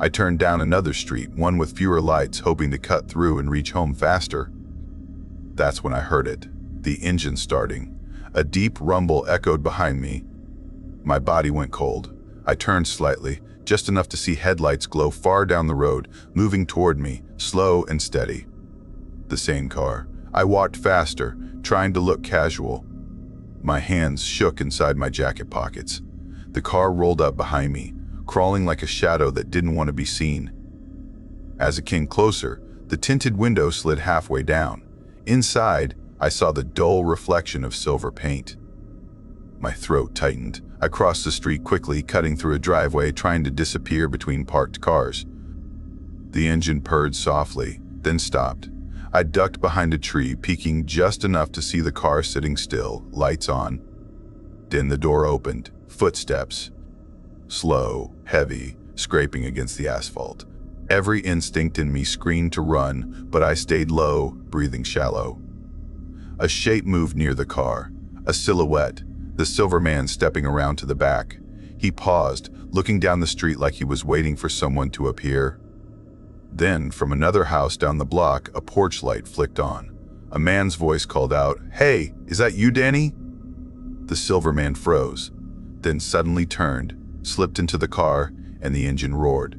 I turned down another street, one with fewer lights, hoping to cut through and reach home faster. That's when I heard it, the engine starting. A deep rumble echoed behind me. My body went cold. I turned slightly, just enough to see headlights glow far down the road, moving toward me, slow and steady. The same car. I walked faster, trying to look casual. My hands shook inside my jacket pockets. The car rolled up behind me, crawling like a shadow that didn't want to be seen. As it came closer, the tinted window slid halfway down. Inside, I saw the dull reflection of silver paint. My throat tightened. I crossed the street quickly, cutting through a driveway, trying to disappear between parked cars. The engine purred softly, then stopped. I ducked behind a tree, peeking just enough to see the car sitting still, lights on. Then the door opened. Footsteps. Slow, heavy, scraping against the asphalt. Every instinct in me screamed to run, but I stayed low, breathing shallow. A shape moved near the car, a silhouette, the silver man stepping around to the back. He paused, looking down the street like he was waiting for someone to appear. Then, from another house down the block, a porch light flicked on. A man's voice called out, "Hey, is that you, Danny?" The silver man froze, then suddenly turned, slipped into the car, and the engine roared.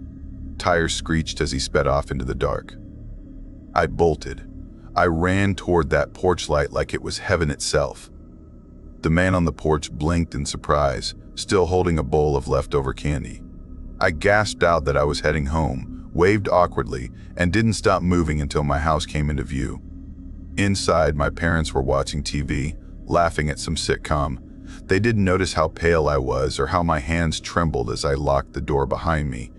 Tires screeched as he sped off into the dark. I bolted. I ran toward that porch light like it was heaven itself. The man on the porch blinked in surprise, still holding a bowl of leftover candy. I gasped out that I was heading home, waved awkwardly, and didn't stop moving until my house came into view. Inside, my parents were watching TV, laughing at some sitcom. They didn't notice how pale I was or how my hands trembled as I locked the door behind me.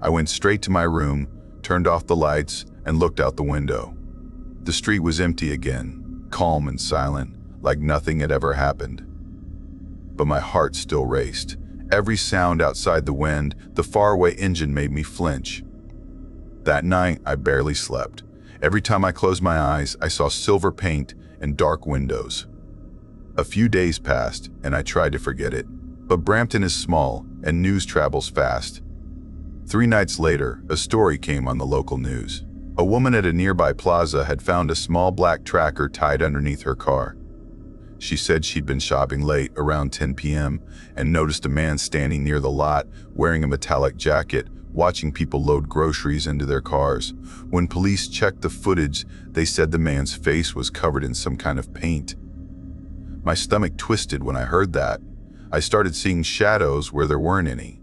I went straight to my room, turned off the lights, and looked out the window. The street was empty again, calm and silent, like nothing had ever happened. But my heart still raced. Every sound outside the wind, the faraway engine made me flinch. That night, I barely slept. Every time I closed my eyes, I saw silver paint and dark windows. A few days passed, and I tried to forget it. But Brampton is small, and news travels fast. 3 nights later, a story came on the local news. A woman at a nearby plaza had found a small black tracker tied underneath her car. She said she'd been shopping late, around 10 p.m., and noticed a man standing near the lot, wearing a metallic jacket, watching people load groceries into their cars. When police checked the footage, they said the man's face was covered in some kind of paint. My stomach twisted when I heard that. I started seeing shadows where there weren't any.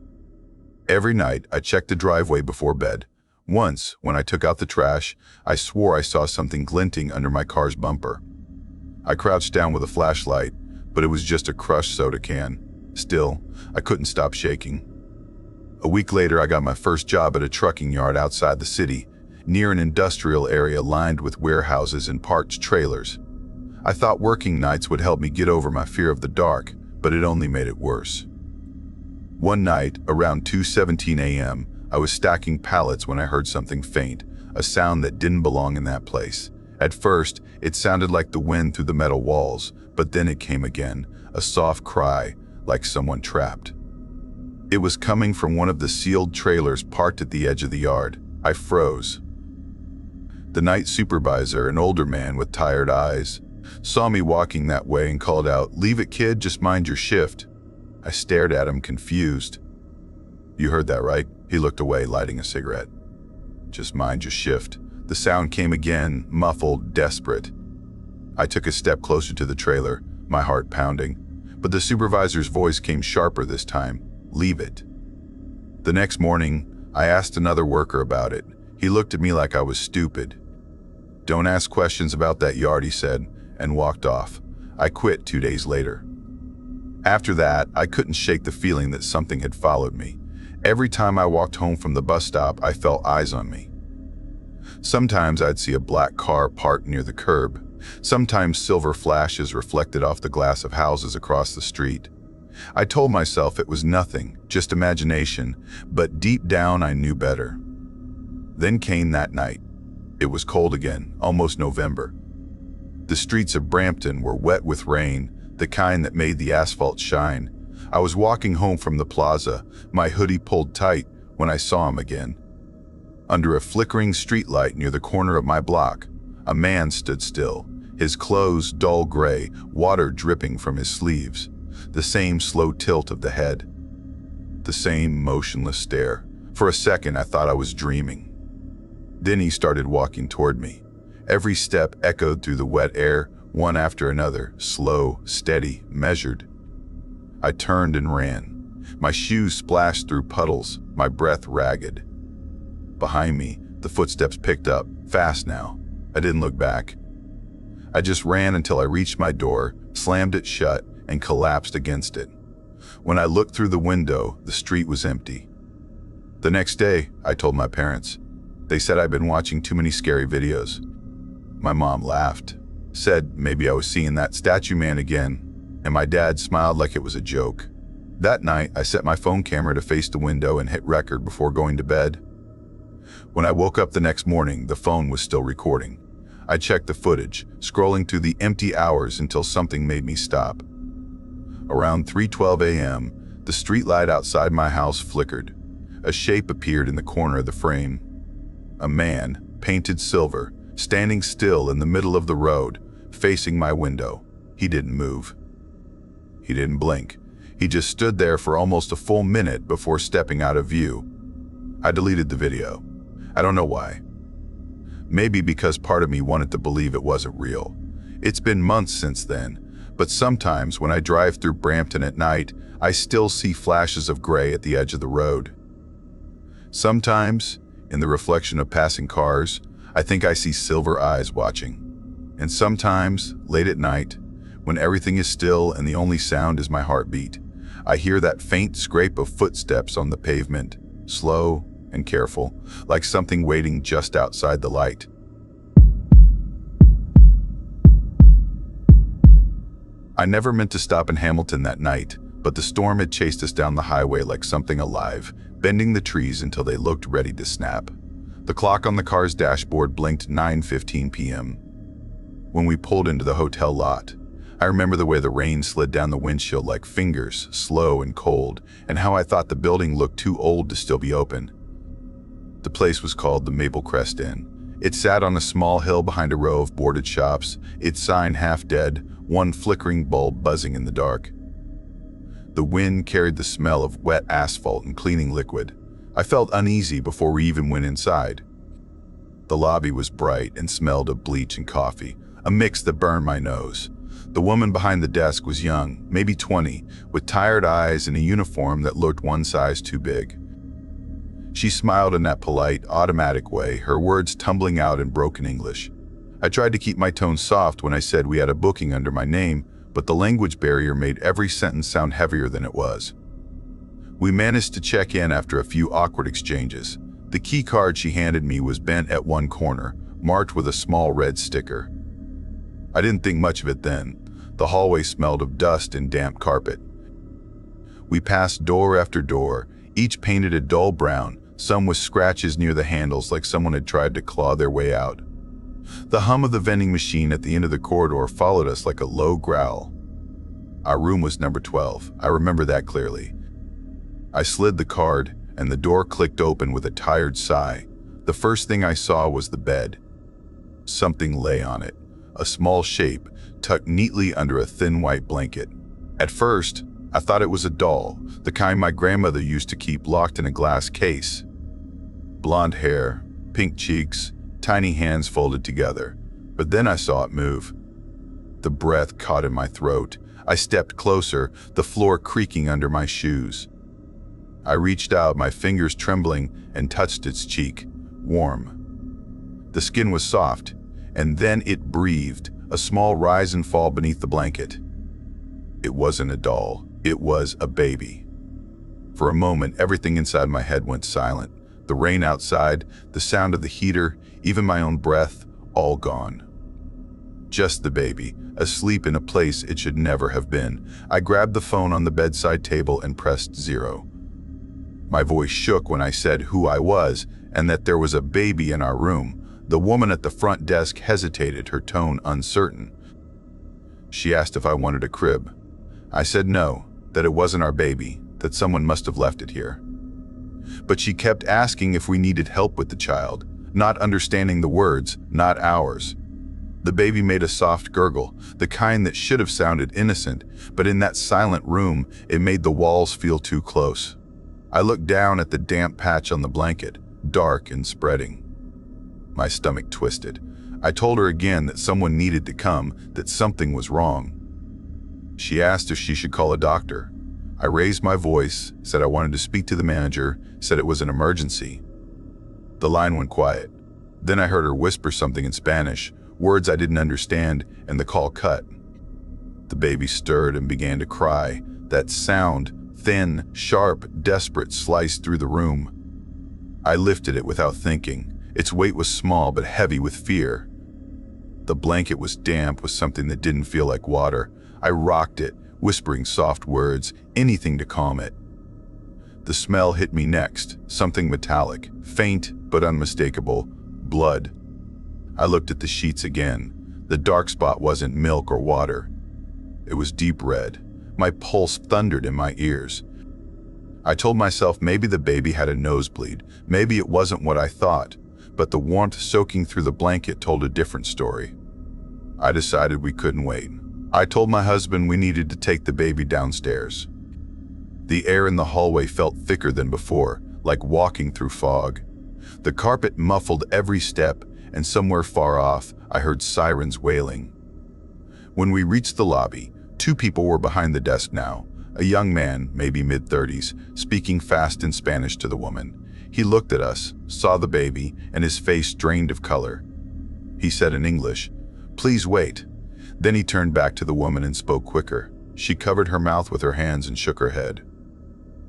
Every night, I checked the driveway before bed, Once, when I took out the trash, I swore I saw something glinting under my car's bumper. I crouched down with a flashlight, but it was just a crushed soda can. Still, I couldn't stop shaking. A week later, I got my first job at a trucking yard outside the city, near an industrial area lined with warehouses and parked trailers. I thought working nights would help me get over my fear of the dark, but it only made it worse. One night, around 2:17 a.m., I was stacking pallets when I heard something faint, a sound that didn't belong in that place. At first, it sounded like the wind through the metal walls, but then it came again, a soft cry, like someone trapped. It was coming from one of the sealed trailers parked at the edge of the yard. I froze. The night supervisor, an older man with tired eyes, saw me walking that way and called out, "Leave it, kid, just mind your shift." I stared at him, confused. "You heard that, right?" He looked away, lighting a cigarette. "Just mind your shift." The sound came again, muffled, desperate. I took a step closer to the trailer, my heart pounding, but the supervisor's voice came sharper this time. "Leave it." The next morning, I asked another worker about it. He looked at me like I was stupid. "Don't ask questions about that yard," he said, and walked off. I quit 2 days later. After that, I couldn't shake the feeling that something had followed me. Every time I walked home from the bus stop, I felt eyes on me. Sometimes I'd see a black car parked near the curb. Sometimes silver flashes reflected off the glass of houses across the street. I told myself it was nothing, just imagination, but deep down I knew better. Then came that night. It was cold again, almost November. The streets of Brampton were wet with rain, the kind that made the asphalt shine. I was walking home from the plaza, my hoodie pulled tight, when I saw him again. Under a flickering streetlight near the corner of my block, a man stood still, his clothes dull gray, water dripping from his sleeves, the same slow tilt of the head, the same motionless stare. For a second, I thought I was dreaming. Then he started walking toward me. Every step echoed through the wet air, one after another, slow, steady, measured. I turned and ran. My shoes splashed through puddles, my breath ragged. Behind me, the footsteps picked up, fast now. I didn't look back. I just ran until I reached my door, slammed it shut, and collapsed against it. When I looked through the window, the street was empty. The next day, I told my parents. They said I'd been watching too many scary videos. My mom laughed, said maybe I was seeing that statue man again, and my dad smiled like it was a joke. That night, I set my phone camera to face the window and hit record before going to bed. When I woke up the next morning, the phone was still recording. I checked the footage, scrolling through the empty hours until something made me stop. Around 3:12 a.m., the streetlight outside my house flickered. A shape appeared in the corner of the frame. A man, painted silver, standing still in the middle of the road, facing my window. He didn't move. He didn't blink. He just stood there for almost a full minute before stepping out of view. I deleted the video. I don't know why. Maybe because part of me wanted to believe it wasn't real. It's been months since then, but sometimes when I drive through Brampton at night, I still see flashes of gray at the edge of the road. Sometimes, in the reflection of passing cars, I think I see silver eyes watching. And sometimes, late at night, when everything is still and the only sound is my heartbeat, I hear that faint scrape of footsteps on the pavement, slow and careful, like something waiting just outside the light. I never meant to stop in Hamilton that night, but the storm had chased us down the highway like something alive, bending the trees until they looked ready to snap. The clock on the car's dashboard blinked 9:15 p.m. When we pulled into the hotel lot, I remember the way the rain slid down the windshield like fingers, slow and cold, and how I thought the building looked too old to still be open. The place was called the Maple Crest Inn. It sat on a small hill behind a row of boarded shops, its sign half dead, one flickering bulb buzzing in the dark. The wind carried the smell of wet asphalt and cleaning liquid. I felt uneasy before we even went inside. The lobby was bright and smelled of bleach and coffee, a mix that burned my nose. The woman behind the desk was young, maybe 20, with tired eyes and a uniform that looked one size too big. She smiled in that polite, automatic way, her words tumbling out in broken English. I tried to keep my tone soft when I said we had a booking under my name, but the language barrier made every sentence sound heavier than it was. We managed to check in after a few awkward exchanges. The key card she handed me was bent at one corner, marked with a small red sticker. I didn't think much of it then. The hallway smelled of dust and damp carpet. We passed door after door, each painted a dull brown, some with scratches near the handles like someone had tried to claw their way out. The hum of the vending machine at the end of the corridor followed us like a low growl. Our room was number 12. I remember that clearly. I slid the card, and the door clicked open with a tired sigh. The first thing I saw was the bed. Something lay on it, a small shape tucked neatly under a thin white blanket. At first, I thought it was a doll, the kind my grandmother used to keep locked in a glass case. Blonde hair, pink cheeks, tiny hands folded together. But then I saw it move. The breath caught in my throat. I stepped closer, the floor creaking under my shoes. I reached out, my fingers trembling, and touched its cheek, warm. The skin was soft, and then it breathed, a small rise and fall beneath the blanket. It wasn't a doll, it was a baby. For a moment, everything inside my head went silent. The rain outside, the sound of the heater, even my own breath, all gone. Just the baby, asleep in a place it should never have been. I grabbed the phone on the bedside table and pressed 0. My voice shook when I said who I was and that there was a baby in our room. The woman at the front desk hesitated, her tone uncertain. She asked if I wanted a crib. I said no, that it wasn't our baby, that someone must have left it here. But she kept asking if we needed help with the child, not understanding the words, not ours. The baby made a soft gurgle, the kind that should have sounded innocent, but in that silent room, it made the walls feel too close. I looked down at the damp patch on the blanket, dark and spreading. My stomach twisted. I told her again that someone needed to come, that something was wrong. She asked if she should call a doctor. I raised my voice, said I wanted to speak to the manager, said it was an emergency. The line went quiet. Then I heard her whisper something in Spanish, words I didn't understand, and the call cut. The baby stirred and began to cry. That sound, thin, sharp, desperate, sliced through the room. I lifted it without thinking. Its weight was small but heavy with fear. The blanket was damp with something that didn't feel like water. I rocked it, whispering soft words, anything to calm it. The smell hit me next, something metallic, faint but unmistakable, blood. I looked at the sheets again. The dark spot wasn't milk or water. It was deep red. My pulse thundered in my ears. I told myself maybe the baby had a nosebleed, maybe it wasn't what I thought, but the warmth soaking through the blanket told a different story. I decided we couldn't wait. I told my husband we needed to take the baby downstairs. The air in the hallway felt thicker than before, like walking through fog. The carpet muffled every step, and somewhere far off, I heard sirens wailing. When we reached the lobby, 2 people were behind the desk now. A young man, maybe mid-30s, speaking fast in Spanish to the woman. He looked at us, saw the baby, and his face drained of color. He said in English, "Please wait." Then he turned back to the woman and spoke quicker. She covered her mouth with her hands and shook her head.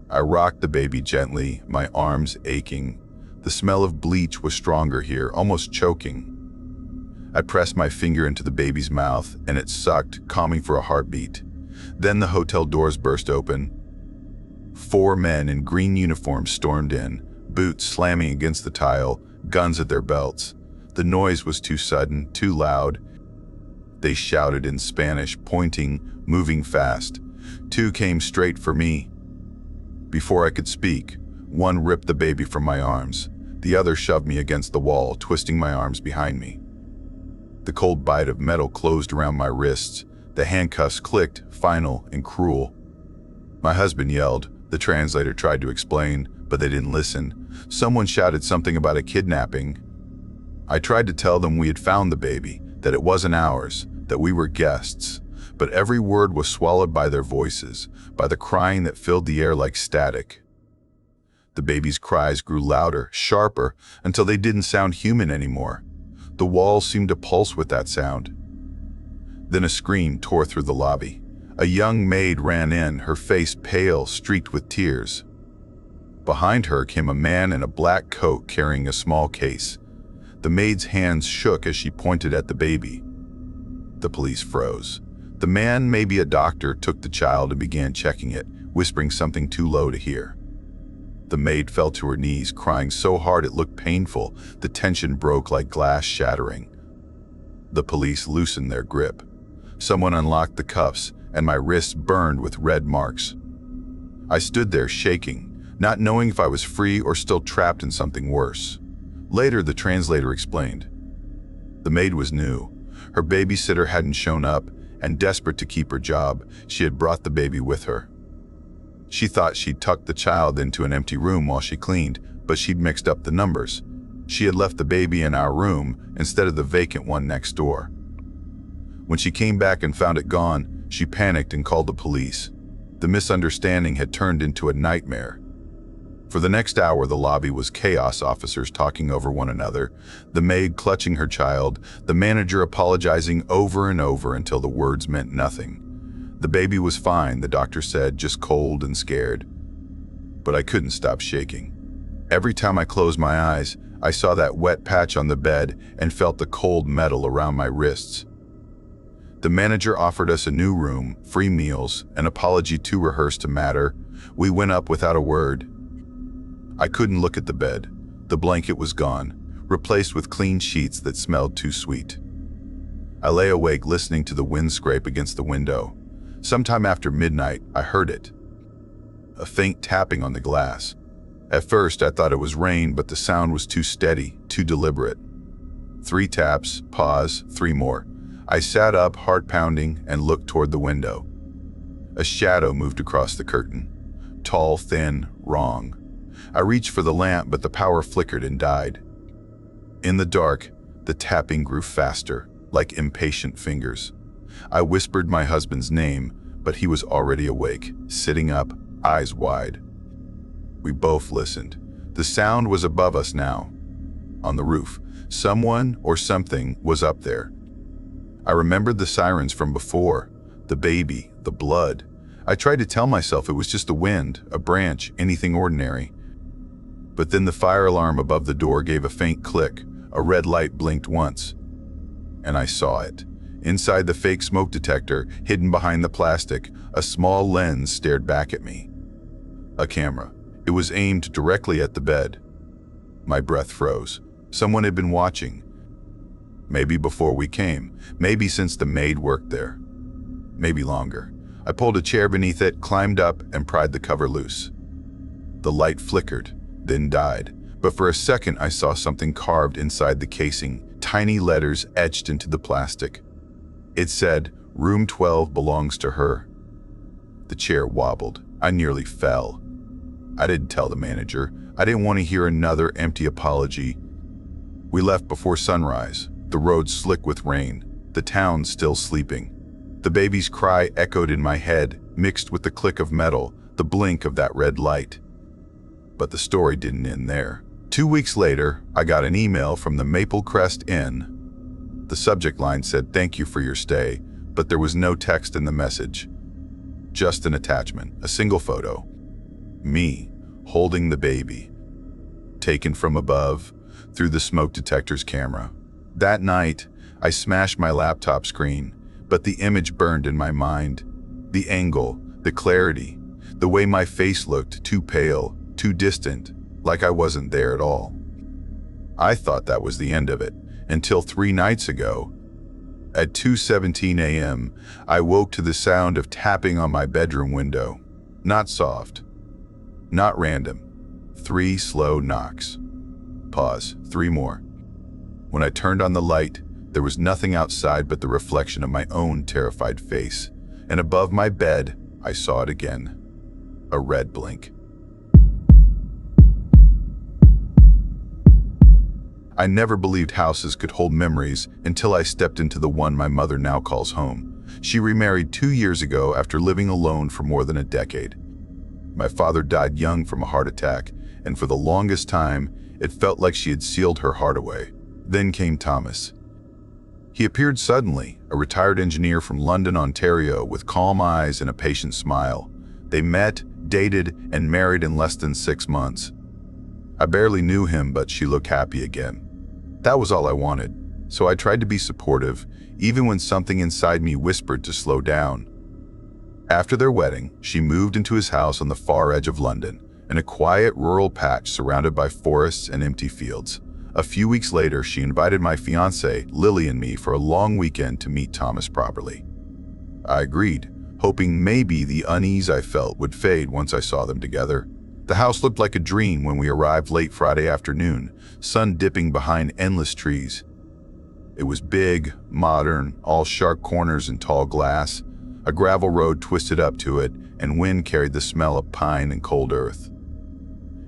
I rocked the baby gently, my arms aching. The smell of bleach was stronger here, almost choking. I pressed my finger into the baby's mouth, and it sucked, calming for a heartbeat. Then the hotel doors burst open. 4 men in green uniforms stormed in, boots slamming against the tile, guns at their belts. The noise was too sudden, too loud. They shouted in Spanish, pointing, moving fast. 2 came straight for me. Before I could speak, one ripped the baby from my arms. The other shoved me against the wall, twisting my arms behind me. The cold bite of metal closed around my wrists. The handcuffs clicked, final and cruel. My husband yelled. The translator tried to explain, but they didn't listen. Someone shouted something about a kidnapping. I tried to tell them we had found the baby, that it wasn't ours, that we were guests. But every word was swallowed by their voices, by the crying that filled the air like static. The baby's cries grew louder, sharper, until they didn't sound human anymore. The walls seemed to pulse with that sound. Then a scream tore through the lobby. A young maid ran in, her face pale, streaked with tears. Behind her came a man in a black coat carrying a small case. The maid's hands shook as she pointed at the baby. The police froze. The man, maybe a doctor, took the child and began checking it, whispering something too low to hear. The maid fell to her knees, crying so hard it looked painful. The tension broke like glass shattering. The police loosened their grip. Someone unlocked the cuffs, and my wrists burned with red marks. I stood there shaking, not knowing if I was free or still trapped in something worse. Later, the translator explained. The maid was new. Her babysitter hadn't shown up, and desperate to keep her job, she had brought the baby with her. She thought she'd tucked the child into an empty room while she cleaned, but she'd mixed up the numbers. She had left the baby in our room instead of the vacant one next door. When she came back and found it gone, she panicked and called the police. The misunderstanding had turned into a nightmare. For the next hour, the lobby was chaos, officers talking over one another, the maid clutching her child, the manager apologizing over and over until the words meant nothing. The baby was fine, the doctor said, just cold and scared. But I couldn't stop shaking. Every time I closed my eyes, I saw that wet patch on the bed and felt the cold metal around my wrists. The manager offered us a new room, free meals, an apology too rehearsed to matter. We went up without a word. I couldn't look at the bed. The blanket was gone, replaced with clean sheets that smelled too sweet. I lay awake listening to the wind scrape against the window. Sometime after midnight, I heard it. A faint tapping on the glass. At first, I thought it was rain, but the sound was too steady, too deliberate. 3 taps, pause, 3 more. I sat up, heart pounding, and looked toward the window. A shadow moved across the curtain. Tall, thin, wrong. I reached for the lamp, but the power flickered and died. In the dark, the tapping grew faster, like impatient fingers. I whispered my husband's name, but he was already awake, sitting up, eyes wide. We both listened. The sound was above us now. On the roof, someone or something was up there. I remembered the sirens from before, the baby, the blood. I tried to tell myself it was just the wind, a branch, anything ordinary. But then the fire alarm above the door gave a faint click. A red light blinked once. And I saw it. Inside the fake smoke detector, hidden behind the plastic, a small lens stared back at me. A camera. It was aimed directly at the bed. My breath froze. Someone had been watching. Maybe before we came. Maybe since the maid worked there. Maybe longer. I pulled a chair beneath it, climbed up, and pried the cover loose. The light flickered, then died. But for a second, I saw something carved inside the casing, tiny letters etched into the plastic. It said, "Room 12 belongs to her." The chair wobbled. I nearly fell. I didn't tell the manager. I didn't want to hear another empty apology. We left before sunrise, the road slick with rain, the town still sleeping. The baby's cry echoed in my head, mixed with the click of metal, the blink of that red light. But the story didn't end there. 2 weeks later, I got an email from the Maple Crest Inn. The subject line said, "Thank you for your stay," but there was no text in the message. Just an attachment, a single photo. Me, holding the baby. Taken from above, through the smoke detector's camera. That night, I smashed my laptop screen, but the image burned in my mind. The angle, the clarity, the way my face looked, too pale, too distant, like I wasn't there at all. I thought that was the end of it, until 3 nights ago. At 2:17 a.m., I woke to the sound of tapping on my bedroom window. Not soft, not random. 3 slow knocks. Pause, 3 more. When I turned on the light, there was nothing outside but the reflection of my own terrified face. And above my bed, I saw it again. A red blink. I never believed houses could hold memories until I stepped into the one my mother now calls home. She remarried 2 years ago after living alone for more than a decade. My father died young from a heart attack, and for the longest time, it felt like she had sealed her heart away. Then came Thomas. He appeared suddenly, a retired engineer from London, Ontario, with calm eyes and a patient smile. They met, dated, and married in less than 6 months. I barely knew him, but she looked happy again. That was all I wanted, so I tried to be supportive, even when something inside me whispered to slow down. After their wedding, she moved into his house on the far edge of London, in a quiet rural patch surrounded by forests and empty fields. A few weeks later, she invited my fiancée, Lily, and me for a long weekend to meet Thomas properly. I agreed, hoping maybe the unease I felt would fade once I saw them together. The house looked like a dream when we arrived late Friday afternoon, sun dipping behind endless trees. It was big, modern, all sharp corners and tall glass. A gravel road twisted up to it, and wind carried the smell of pine and cold earth.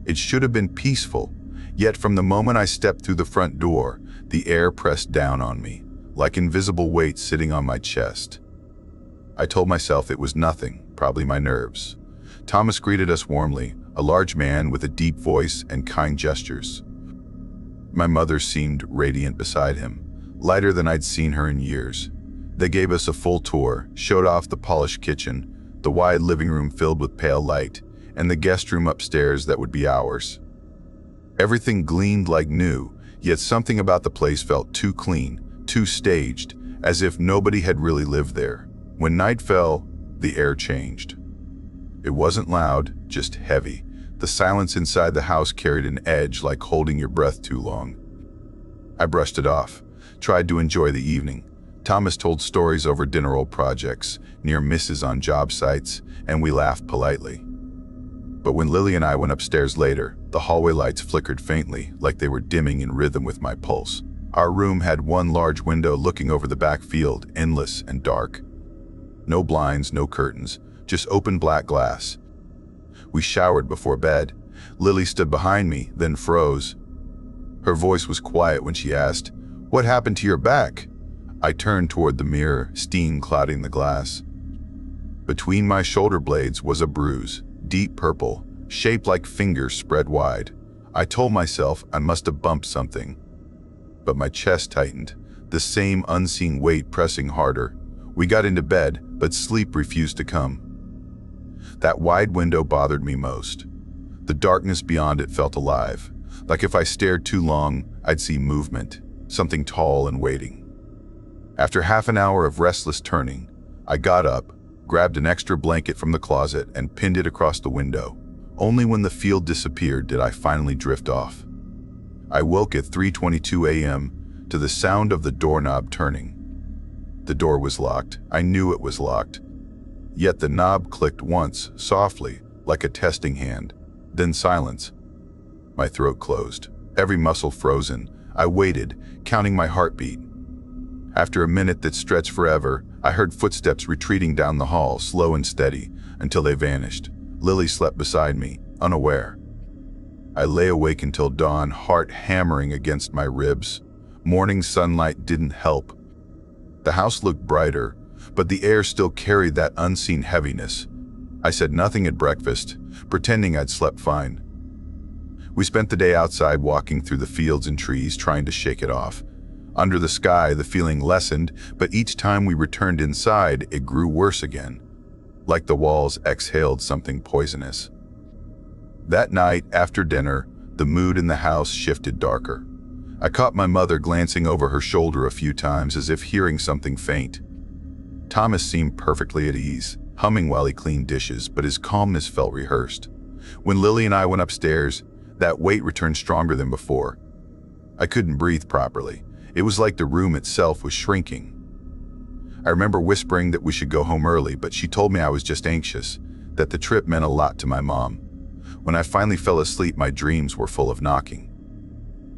It should have been peaceful, yet from the moment I stepped through the front door, the air pressed down on me, like invisible weights sitting on my chest. I told myself it was nothing, probably my nerves. Thomas greeted us warmly, a large man with a deep voice and kind gestures. My mother seemed radiant beside him, lighter than I'd seen her in years. They gave us a full tour, showed off the polished kitchen, the wide living room filled with pale light, and the guest room upstairs that would be ours. Everything gleamed like new, yet something about the place felt too clean, too staged, as if nobody had really lived there. When night fell, the air changed. It wasn't loud, just heavy. The silence inside the house carried an edge, like holding your breath too long. I brushed it off, tried to enjoy the evening. Thomas told stories over dinner, old projects, near misses on job sites, and we laughed politely. But when Lily and I went upstairs later, the hallway lights flickered faintly, like they were dimming in rhythm with my pulse. Our room had one large window looking over the back field, endless and dark. No blinds, no curtains, just open black glass. We showered before bed. Lily stood behind me, then froze. Her voice was quiet when she asked, "What happened to your back?" I turned toward the mirror, steam clouding the glass. Between my shoulder blades was a bruise, deep purple, shaped like fingers spread wide. I told myself I must have bumped something. But my chest tightened, the same unseen weight pressing harder. We got into bed, but sleep refused to come. That wide window bothered me most. The darkness beyond it felt alive, like if I stared too long, I'd see movement, something tall and waiting. After half an hour of restless turning, I got up, grabbed an extra blanket from the closet, and pinned it across the window. Only when the field disappeared did I finally drift off. I woke at 3:22 a.m. to the sound of the doorknob turning. The door was locked. I knew it was locked. Yet the knob clicked once, softly, like a testing hand. Then silence. My throat closed, every muscle frozen. I waited, counting my heartbeat. After a minute that stretched forever, I heard footsteps retreating down the hall, slow and steady, until they vanished. Lily slept beside me, unaware. I lay awake until dawn, heart hammering against my ribs. Morning sunlight didn't help. The house looked brighter, but the air still carried that unseen heaviness. I said nothing at breakfast, pretending I'd slept fine. We spent the day outside, walking through the fields and trees, trying to shake it off. Under the sky, the feeling lessened, but each time we returned inside, it grew worse again, like the walls exhaled something poisonous. That night, after dinner, the mood in the house shifted darker. I caught my mother glancing over her shoulder a few times, as if hearing something faint. Thomas seemed perfectly at ease, humming while he cleaned dishes, but his calmness felt rehearsed. When Lily and I went upstairs, that weight returned stronger than before. I couldn't breathe properly. It was like the room itself was shrinking. I remember whispering that we should go home early, but she told me I was just anxious, that the trip meant a lot to my mom. When I finally fell asleep, my dreams were full of knocking.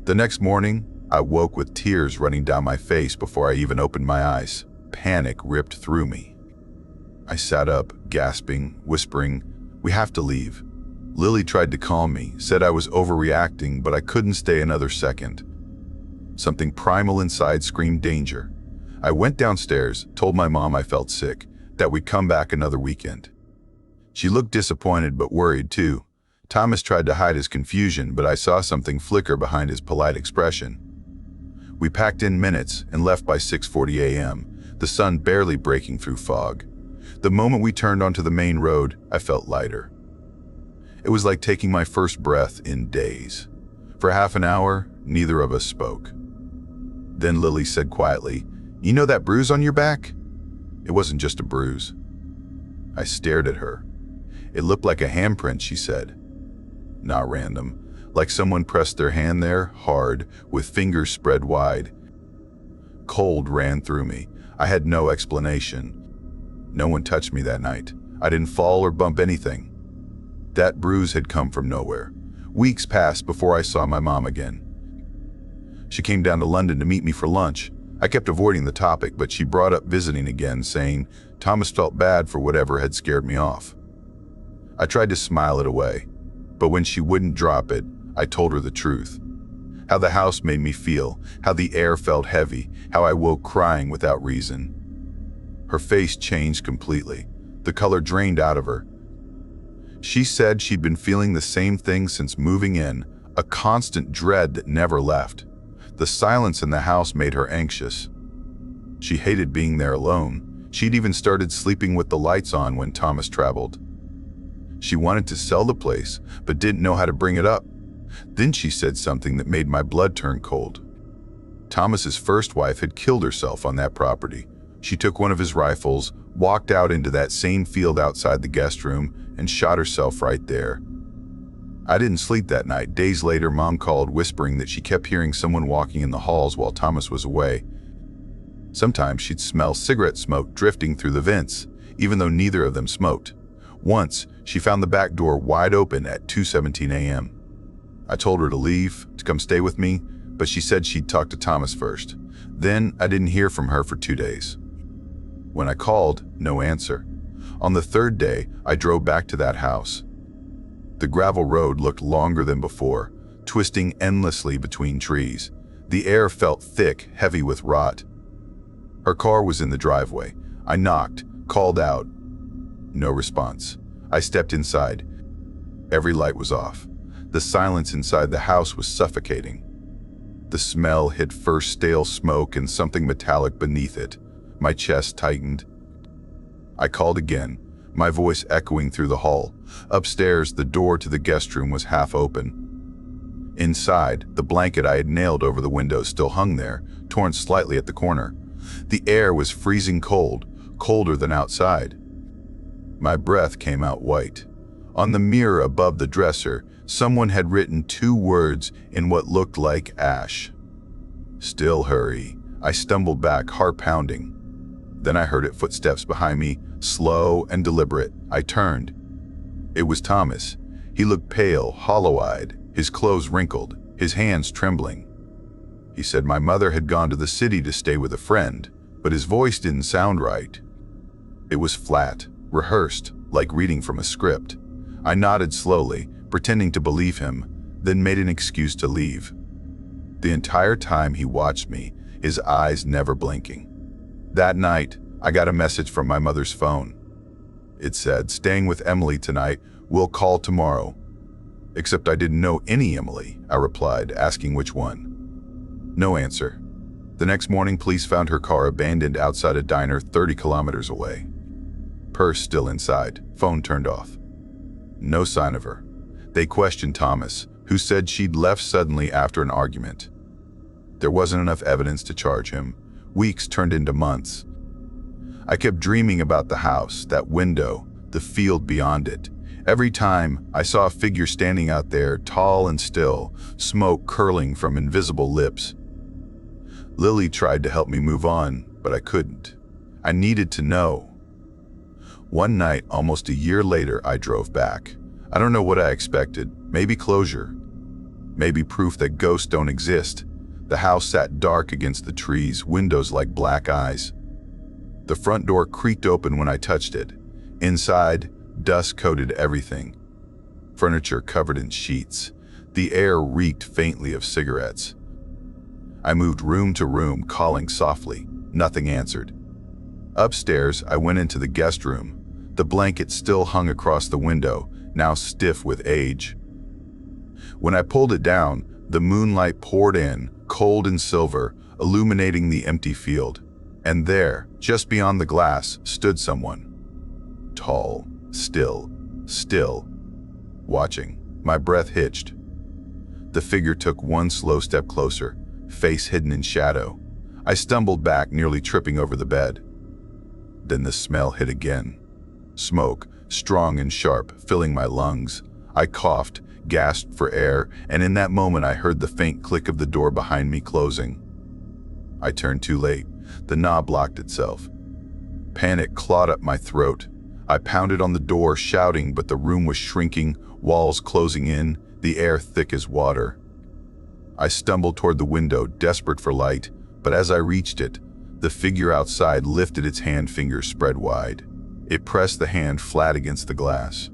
The next morning, I woke with tears running down my face before I even opened my eyes. Panic ripped through me. I sat up, gasping, whispering, "We have to leave." Lily tried to calm me, said I was overreacting, but I couldn't stay another second. Something primal inside screamed danger. I went downstairs, told my mom I felt sick, that we'd come back another weekend. She looked disappointed but worried too. Thomas tried to hide his confusion, but I saw something flicker behind his polite expression. We packed in minutes and left by 6:40 a.m., the sun barely breaking through fog. The moment we turned onto the main road, I felt lighter. It was like taking my first breath in days. For half an hour, neither of us spoke. Then Lily said quietly, "You know that bruise on your back?" It wasn't just a bruise. I stared at her. "It looked like a handprint," she said. Not random. Like someone pressed their hand there, hard, with fingers spread wide. Cold ran through me. I had no explanation. No one touched me that night. I didn't fall or bump anything. That bruise had come from nowhere. Weeks passed before I saw my mom again. She came down to London to meet me for lunch. I kept avoiding the topic, but she brought up visiting again, saying Thomas felt bad for whatever had scared me off. I tried to smile it away, but when she wouldn't drop it, I told her the truth. How the house made me feel, how the air felt heavy, how I woke crying without reason. Her face changed completely. The color drained out of her. She said she'd been feeling the same thing since moving in, a constant dread that never left. The silence in the house made her anxious. She hated being there alone. She'd even started sleeping with the lights on when Thomas traveled. She wanted to sell the place, but didn't know how to bring it up. Then she said something that made my blood turn cold. Thomas's first wife had killed herself on that property. She took one of his rifles, walked out into that same field outside the guest room, and shot herself right there. I didn't sleep that night. Days later, Mom called, whispering that she kept hearing someone walking in the halls while Thomas was away. Sometimes she'd smell cigarette smoke drifting through the vents, even though neither of them smoked. Once, she found the back door wide open at 2:17 a.m. I told her to leave, to come stay with me, but she said she'd talk to Thomas first. Then I didn't hear from her for 2 days. When I called, no answer. On the third day, I drove back to that house. The gravel road looked longer than before, twisting endlessly between trees. The air felt thick, heavy with rot. Her car was in the driveway. I knocked, called out. No response. I stepped inside. Every light was off. The silence inside the house was suffocating. The smell hid first stale smoke and something metallic beneath it. My chest tightened. I called again, my voice echoing through the hall. Upstairs, the door to the guest room was half open. Inside, the blanket I had nailed over the window still hung there, torn slightly at the corner. The air was freezing cold, colder than outside. My breath came out white. On the mirror above the dresser, someone had written 2 words in what looked like ash. Still hurry. I stumbled back, heart pounding. Then I heard footsteps behind me, slow and deliberate. I turned. It was Thomas. He looked pale, hollow-eyed, his clothes wrinkled, his hands trembling. He said my mother had gone to the city to stay with a friend, but his voice didn't sound right. It was flat, rehearsed, like reading from a script. I nodded slowly, pretending to believe him, then made an excuse to leave. The entire time he watched me, his eyes never blinking. That night, I got a message from my mother's phone. It said, "Staying with Emily tonight, we'll call tomorrow." Except I didn't know any Emily, I replied, asking which one. No answer. The next morning, police found her car abandoned outside a diner 30 kilometers away. Purse still inside, phone turned off. No sign of her. They questioned Thomas, who said she'd left suddenly after an argument. There wasn't enough evidence to charge him. Weeks turned into months. I kept dreaming about the house, that window, the field beyond it. Every time I saw a figure standing out there, tall and still, smoke curling from invisible lips. Lily tried to help me move on, but I couldn't. I needed to know. One night, almost a year later, I drove back. I don't know what I expected. Maybe closure. Maybe proof that ghosts don't exist. The house sat dark against the trees, windows like black eyes. The front door creaked open when I touched it. Inside, dust coated everything. Furniture covered in sheets. The air reeked faintly of cigarettes. I moved room to room, calling softly. Nothing answered. Upstairs, I went into the guest room. The blanket still hung across the window, now stiff with age. When I pulled it down, the moonlight poured in, cold and silver, illuminating the empty field. And there, just beyond the glass, stood someone. Tall, still, watching. My breath hitched. The figure took one slow step closer, face hidden in shadow. I stumbled back, nearly tripping over the bed. Then the smell hit again. Smoke, strong and sharp, filling my lungs. I coughed, gasped for air, and in that moment I heard the faint click of the door behind me closing. I turned too late. The knob locked itself. Panic clawed up my throat. I pounded on the door, shouting, but the room was shrinking, walls closing in, the air thick as water. I stumbled toward the window, desperate for light, but as I reached it, the figure outside lifted its hand, fingers spread wide. It pressed the hand flat against the glass.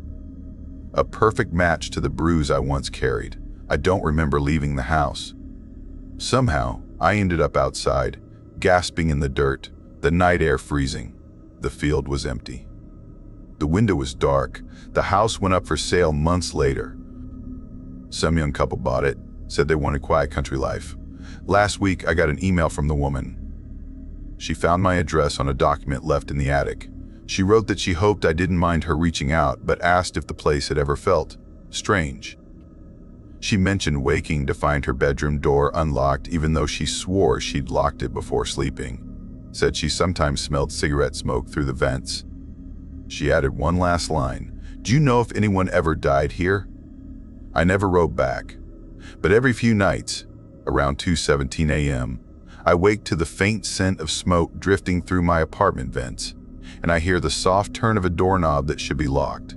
A perfect match to the bruise I once carried. I don't remember leaving the house. Somehow, I ended up outside, gasping in the dirt, the night air freezing. The field was empty. The window was dark. The house went up for sale months later. Some young couple bought it, said they wanted quiet country life. Last week, I got an email from the woman. She found my address on a document left in the attic. She wrote that she hoped I didn't mind her reaching out, but asked if the place had ever felt strange. She mentioned waking to find her bedroom door unlocked, even though she swore she'd locked it before sleeping. Said she sometimes smelled cigarette smoke through the vents. She added one last line. "Do you know if anyone ever died here?" I never wrote back. But every few nights, around 2:17 a.m., I wake to the faint scent of smoke drifting through my apartment vents, and I hear the soft turn of a doorknob that should be locked.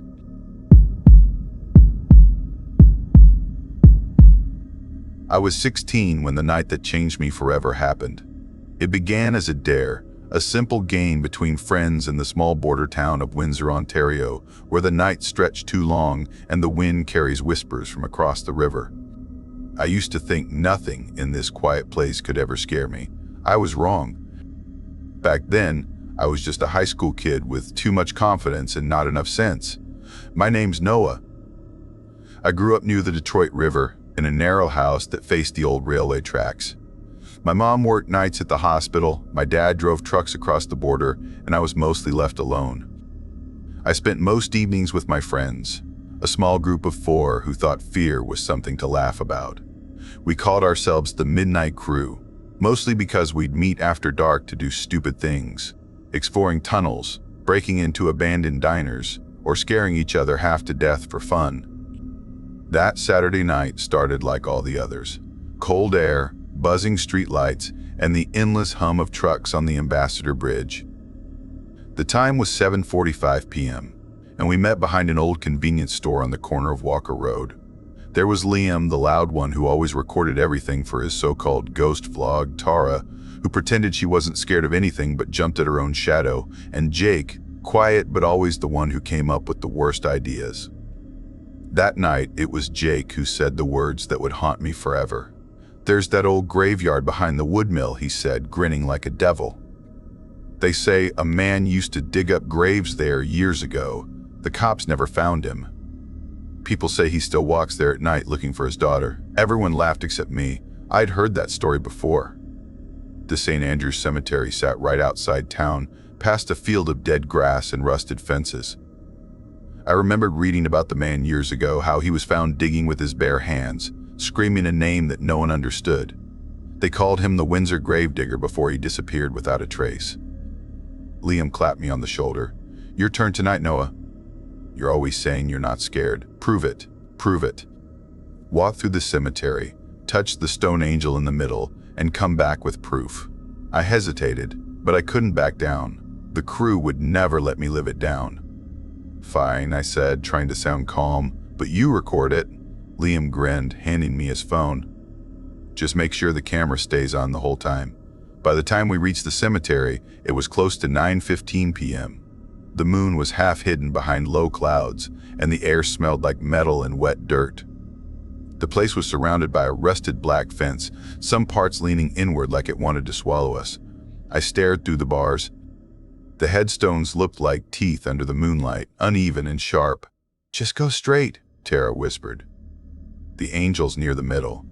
I was 16 when the night that changed me forever happened. It began as a dare, a simple game between friends in the small border town of Windsor, Ontario, where the night stretched too long and the wind carries whispers from across the river. I used to think nothing in this quiet place could ever scare me. I was wrong. Back then, I was just a high school kid with too much confidence and not enough sense. My name's Noah. I grew up near the Detroit River in a narrow house that faced the old railway tracks. My mom worked nights at the hospital, my dad drove trucks across the border, and I was mostly left alone. I spent most evenings with my friends, a small group of 4 who thought fear was something to laugh about. We called ourselves the Midnight Crew, mostly because we'd meet after dark to do stupid things, exploring tunnels, breaking into abandoned diners, or scaring each other half to death for fun. That Saturday night started like all the others. Cold air, buzzing streetlights, and the endless hum of trucks on the Ambassador Bridge. The time was 7:45 p.m., and we met behind an old convenience store on the corner of Walker Road. There was Liam, the loud one who always recorded everything for his so-called ghost vlog, Tara, who pretended she wasn't scared of anything but jumped at her own shadow, and Jake, quiet but always the one who came up with the worst ideas. That night, it was Jake who said the words that would haunt me forever. "There's that old graveyard behind the wood mill," he said, grinning like a devil. "They say a man used to dig up graves there years ago. The cops never found him. People say he still walks there at night looking for his daughter." Everyone laughed except me. I'd heard that story before. The St. Andrew's Cemetery sat right outside town, past a field of dead grass and rusted fences. I remembered reading about the man years ago, how he was found digging with his bare hands, screaming a name that no one understood. They called him the Windsor Gravedigger before he disappeared without a trace. Liam clapped me on the shoulder. "Your turn tonight, Noah. You're always saying you're not scared. Prove it. Prove it." Walk through the cemetery, touch the stone angel in the middle, and come back with proof. I hesitated, but I couldn't back down. The crew would never let me live it down. "Fine," I said, trying to sound calm, "but you record it." Liam grinned, handing me his phone. "Just make sure the camera stays on the whole time." By the time we reached the cemetery, it was close to 9:15 p.m. The moon was half hidden behind low clouds, and the air smelled like metal and wet dirt. The place was surrounded by a rusted black fence, some parts leaning inward like it wanted to swallow us. I stared through the bars. The headstones looked like teeth under the moonlight, uneven and sharp. "Just go straight," Tara whispered. the angels near the middle.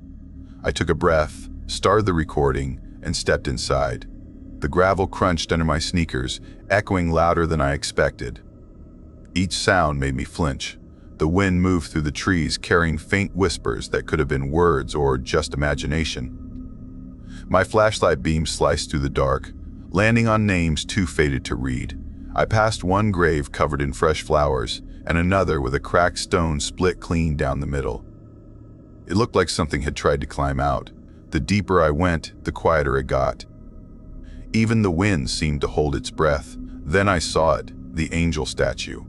I took a breath, started the recording, and stepped inside. The gravel crunched under my sneakers, echoing louder than I expected. Each sound made me flinch. The wind moved through the trees, carrying faint whispers that could have been words or just imagination. My flashlight beam sliced through the dark, landing on names too faded to read. I passed one grave covered in fresh flowers, and another with a cracked stone split clean down the middle. It looked like something had tried to climb out. The deeper I went, the quieter it got. Even the wind seemed to hold its breath. Then I saw it, the angel statue.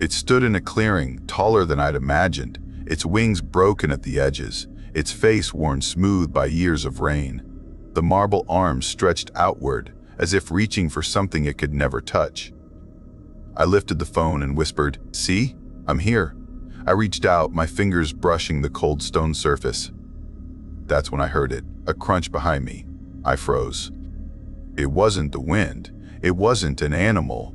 It stood in a clearing, taller than I'd imagined, its wings broken at the edges, its face worn smooth by years of rain. The marble arms stretched outward, as if reaching for something it could never touch. I lifted the phone and whispered, "See? I'm here." I reached out, my fingers brushing the cold stone surface. That's when I heard it, a crunch behind me. I froze. It wasn't the wind. It wasn't an animal.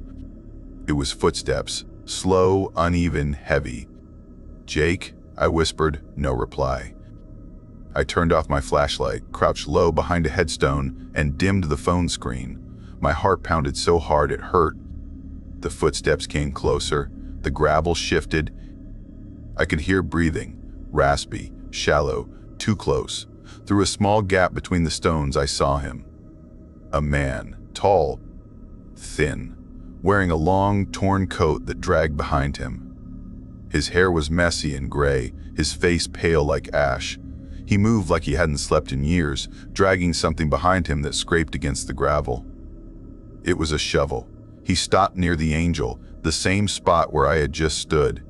It was footsteps, slow, uneven, heavy. "Jake?" I whispered, no reply. I turned off my flashlight, crouched low behind a headstone, and dimmed the phone screen. My heart pounded so hard it hurt. The footsteps came closer. The gravel shifted. I could hear breathing, raspy, shallow, too close. Through a small gap between the stones, I saw him. A man, tall, thin, wearing a long, torn coat that dragged behind him. His hair was messy and gray, his face pale like ash. He moved like he hadn't slept in years, dragging something behind him that scraped against the gravel. It was a shovel. He stopped near the angel, the same spot where I had just stood.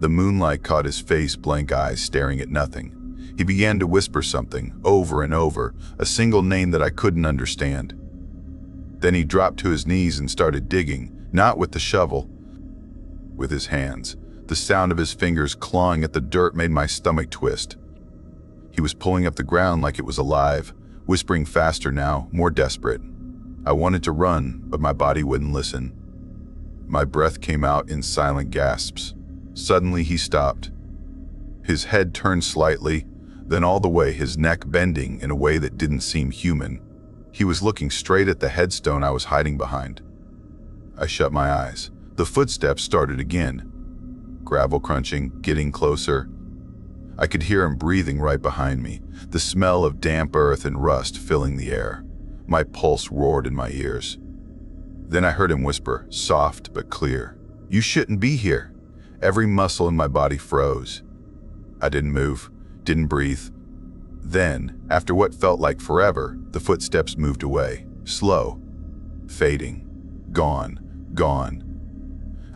The moonlight caught his face, blank eyes staring at nothing. He began to whisper something, over and over, a single name that I couldn't understand. Then he dropped to his knees and started digging, not with the shovel, with his hands. The sound of his fingers clawing at the dirt made my stomach twist. He was pulling up the ground like it was alive, whispering faster now, more desperate. I wanted to run, but my body wouldn't listen. My breath came out in silent gasps. Suddenly he stopped. His head turned slightly, then all the way, his neck bending in a way that didn't seem human. He was looking straight at the headstone I was hiding behind. I shut my eyes. The footsteps started again. Gravel crunching, getting closer. I could hear him breathing right behind me, the smell of damp earth and rust filling the air. My pulse roared in my ears. Then I heard him whisper, soft but clear, "You shouldn't be here." Every muscle in my body froze. I didn't move, didn't breathe. Then, after what felt like forever, the footsteps moved away, slow, fading, gone, gone.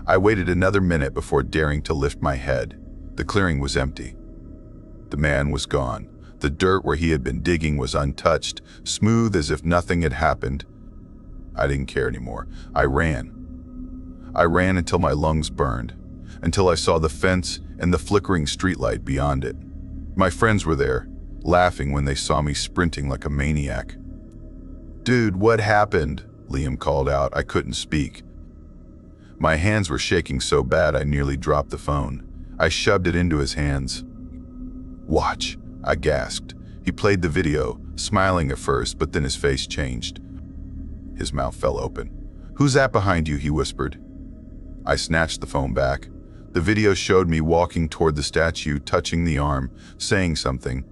I waited another minute before daring to lift my head. The clearing was empty. The man was gone. The dirt where he had been digging was untouched, smooth as if nothing had happened. I didn't care anymore. I ran. I ran until my lungs burned, until I saw the fence and the flickering streetlight beyond it. My friends were there, laughing when they saw me sprinting like a maniac. "Dude, what happened?" Liam called out. I couldn't speak. My hands were shaking so bad I nearly dropped the phone. I shoved it into his hands. "Watch," I gasped. He played the video, smiling at first, but then his face changed. His mouth fell open. "Who's that behind you?" he whispered. I snatched the phone back. The video showed me walking toward the statue, touching the arm, saying something.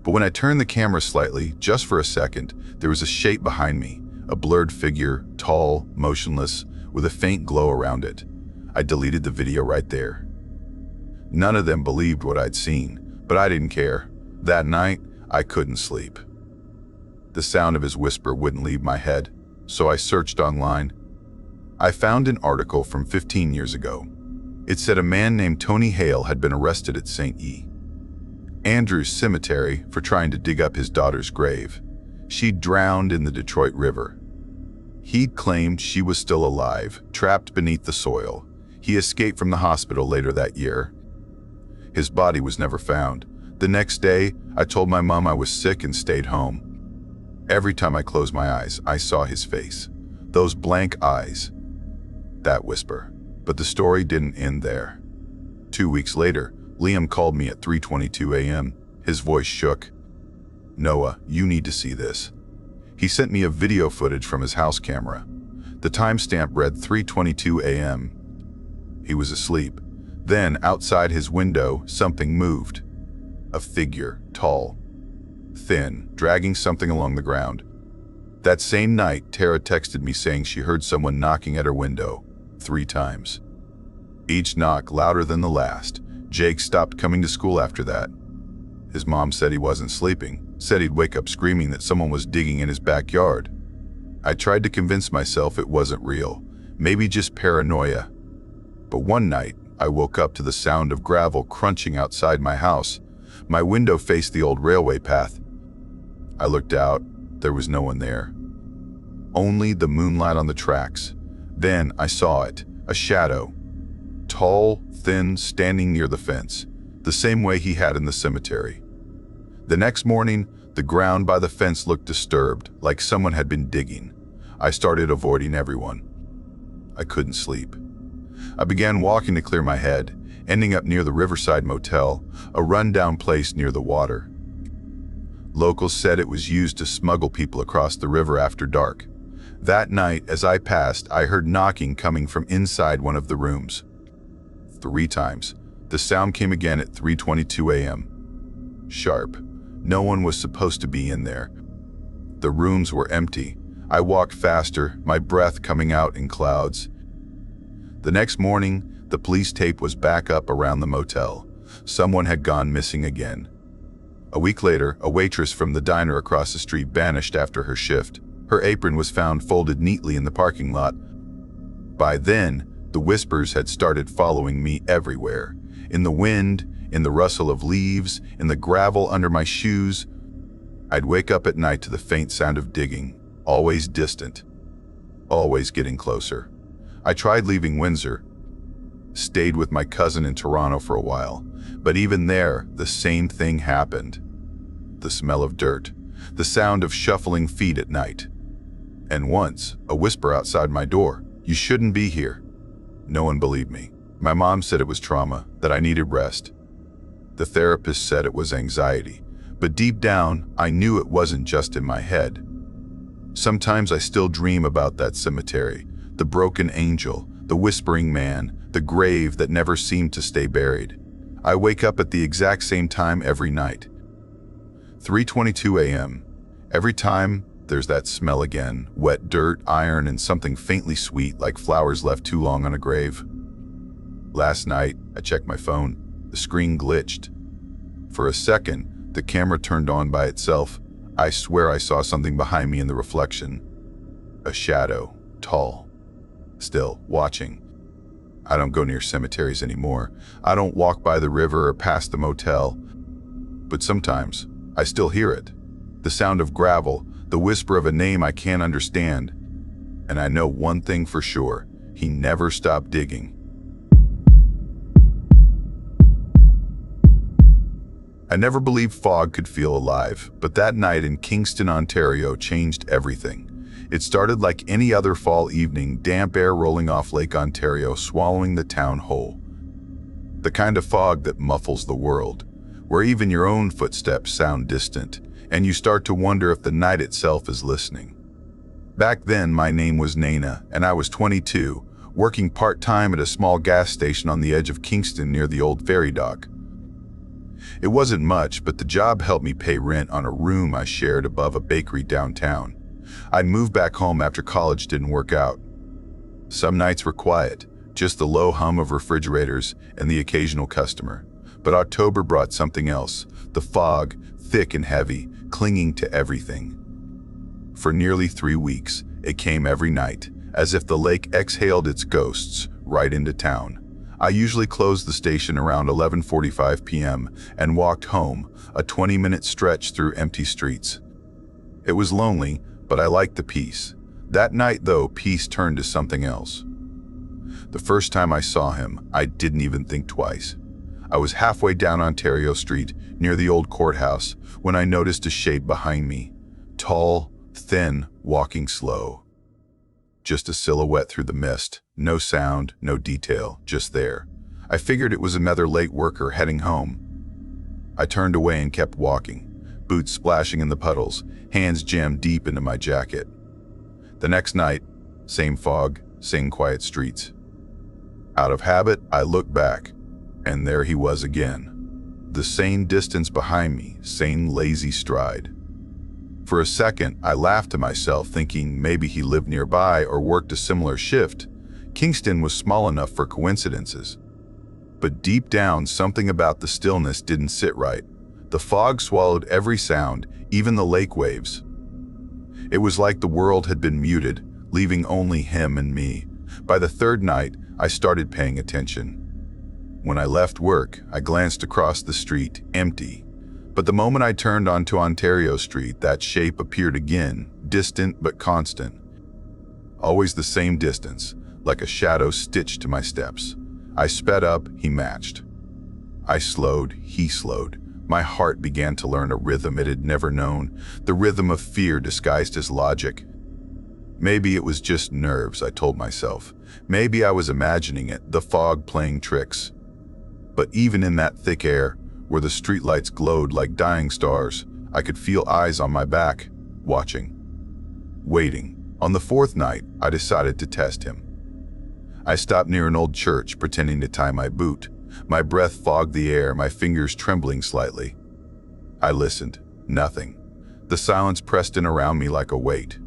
But when I turned the camera slightly, just for a second, there was a shape behind me, a blurred figure, tall, motionless, with a faint glow around it. I deleted the video right there. None of them believed what I'd seen, but I didn't care. That night, I couldn't sleep. The sound of his whisper wouldn't leave my head, so I searched online. I found an article from 15 years ago. It said a man named Tony Hale had been arrested at St. Andrew's Cemetery for trying to dig up his daughter's grave. She'd drowned in the Detroit River. He'd claimed she was still alive, trapped beneath the soil. He escaped from the hospital later that year. His body was never found. The next day, I told my mom I was sick and stayed home. Every time I closed my eyes, I saw his face. Those blank eyes. That whisper. But the story didn't end there. 2 weeks later, Liam called me at 3:22 a.m. His voice shook. "Noah, you need to see this." He sent me a video footage from his house camera. The timestamp read 3:22 a.m. He was asleep. Then, outside his window, something moved. A figure, tall, thin, dragging something along the ground. That same night, Tara texted me saying she heard someone knocking at her window 3 times. Each knock louder than the last. Jake stopped coming to school after that. His mom said he wasn't sleeping, said he'd wake up screaming that someone was digging in his backyard. I tried to convince myself it wasn't real, maybe just paranoia. But one night, I woke up to the sound of gravel crunching outside my house. My window faced the old railway path. I looked out. There was no one there. Only the moonlight on the tracks. Then I saw it, a shadow. Tall, thin, standing near the fence, the same way he had in the cemetery. The next morning, the ground by the fence looked disturbed, like someone had been digging. I started avoiding everyone. I couldn't sleep. I began walking to clear my head, ending up near the Riverside Motel, a rundown place near the water. Locals said it was used to smuggle people across the river after dark. That night, as I passed, I heard knocking coming from inside one of the rooms. 3 times. The sound came again at 3:22 a.m. Sharp. No one was supposed to be in there. The rooms were empty. I walked faster, my breath coming out in clouds. The next morning, the police tape was back up around the motel. Someone had gone missing again. A week later, a waitress from the diner across the street vanished after her shift. Her apron was found folded neatly in the parking lot. By then, the whispers had started following me everywhere. In the wind, in the rustle of leaves, in the gravel under my shoes. I'd wake up at night to the faint sound of digging, always distant, always getting closer. I tried leaving Windsor, stayed with my cousin in Toronto for a while, but even there, the same thing happened. The smell of dirt, the sound of shuffling feet at night. And once, a whisper outside my door, "You shouldn't be here." No one believed me. My mom said it was trauma, that I needed rest. The therapist said it was anxiety, but deep down, I knew it wasn't just in my head. Sometimes I still dream about that cemetery, the broken angel, the whispering man, the grave that never seemed to stay buried. I wake up at the exact same time every night. 3:22 a.m. Every time, there's that smell again, wet dirt, iron, and something faintly sweet like flowers left too long on a grave. Last night, I checked my phone. The screen glitched. For a second, the camera turned on by itself. I swear I saw something behind me in the reflection. A shadow, tall, still, watching. I don't go near cemeteries anymore. I don't walk by the river or past the motel. But sometimes, I still hear it. The sound of gravel, the whisper of a name I can't understand. And I know one thing for sure. He never stopped digging. I never believed fog could feel alive, but that night in Kingston, Ontario changed everything. It started like any other fall evening, damp air rolling off Lake Ontario, swallowing the town whole. The kind of fog that muffles the world, where even your own footsteps sound distant, and you start to wonder if the night itself is listening. Back then, my name was Nana, and I was 22, working part-time at a small gas station on the edge of Kingston near the old ferry dock. It wasn't much, but the job helped me pay rent on a room I shared above a bakery downtown. I'd moved back home after college didn't work out. Some nights were quiet, just the low hum of refrigerators and the occasional customer. But October brought something else, the fog, thick and heavy, clinging to everything. For nearly 3 weeks, it came every night, as if the lake exhaled its ghosts right into town. I usually closed the station around 11:45 p.m. and walked home, a 20-minute stretch through empty streets. It was lonely, but I liked the peace. That night, though, peace turned to something else. The first time I saw him, I didn't even think twice. I was halfway down Ontario Street, near the old courthouse, when I noticed a shape behind me. Tall, thin, walking slow. Just a silhouette through the mist. No sound, no detail, just there. I figured it was another late worker heading home. I turned away and kept walking, boots splashing in the puddles, hands jammed deep into my jacket. The next night, same fog, same quiet streets. Out of habit, I looked back, and there he was again. The same distance behind me, same lazy stride. For a second, I laughed to myself, thinking maybe he lived nearby or worked a similar shift. Kingston was small enough for coincidences. But deep down, something about the stillness didn't sit right. The fog swallowed every sound, even the lake waves. It was like the world had been muted, leaving only him and me. By the third night, I started paying attention. When I left work, I glanced across the street, empty. But the moment I turned onto Ontario Street, that shape appeared again, distant but constant. Always the same distance, like a shadow stitched to my steps. I sped up, he matched. I slowed, he slowed. My heart began to learn a rhythm it had never known, the rhythm of fear disguised as logic. Maybe it was just nerves, I told myself. Maybe I was imagining it, the fog playing tricks. But even in that thick air, where the streetlights glowed like dying stars, I could feel eyes on my back, watching, waiting. On the fourth night, I decided to test him. I stopped near an old church, pretending to tie my boot. My breath fogged the air, my fingers trembling slightly. I listened. Nothing. The silence pressed in around me like a weight.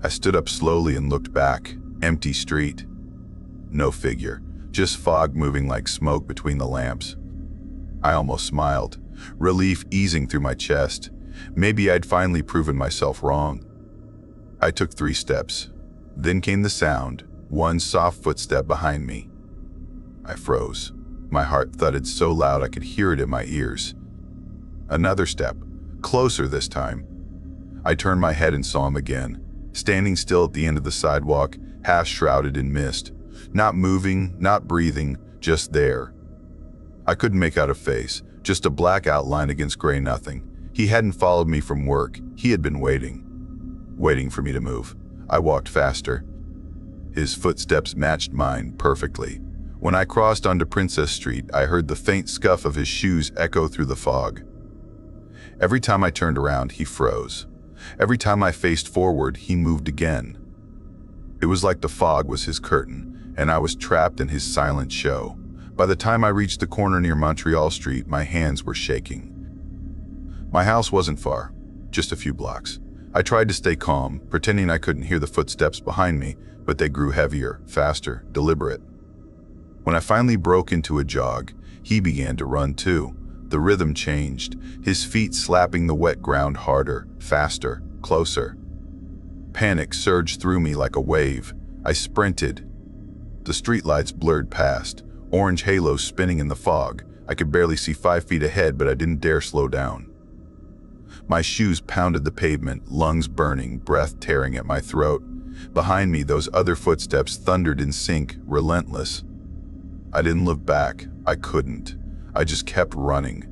I stood up slowly and looked back. Empty street. No figure. Just fog moving like smoke between the lamps. I almost smiled, relief easing through my chest. Maybe I'd finally proven myself wrong. I took 3 steps. Then came the sound, one soft footstep behind me. I froze. My heart thudded so loud I could hear it in my ears. Another step, closer this time. I turned my head and saw him again, standing still at the end of the sidewalk, half shrouded in mist. Not moving, not breathing, just there. I couldn't make out a face, just a black outline against gray nothing. He hadn't followed me from work. He had been waiting for me to move. I walked faster. His footsteps matched mine perfectly. When I crossed onto Princess Street, I heard the faint scuff of his shoes echo through the fog. Every time I turned around, he froze. Every time I faced forward, he moved again. It was like the fog was his curtain, and I was trapped in his silent show. By the time I reached the corner near Montreal Street, my hands were shaking. My house wasn't far, just a few blocks. I tried to stay calm, pretending I couldn't hear the footsteps behind me, but they grew heavier, faster, deliberate. When I finally broke into a jog, he began to run too. The rhythm changed, his feet slapping the wet ground harder, faster, closer. Panic surged through me like a wave. I sprinted. The streetlights blurred past, orange halos spinning in the fog. I could barely see 5 feet ahead, but I didn't dare slow down. My shoes pounded the pavement, lungs burning, breath tearing at my throat. Behind me, those other footsteps thundered in sync, relentless. I didn't look back. I couldn't. I just kept running.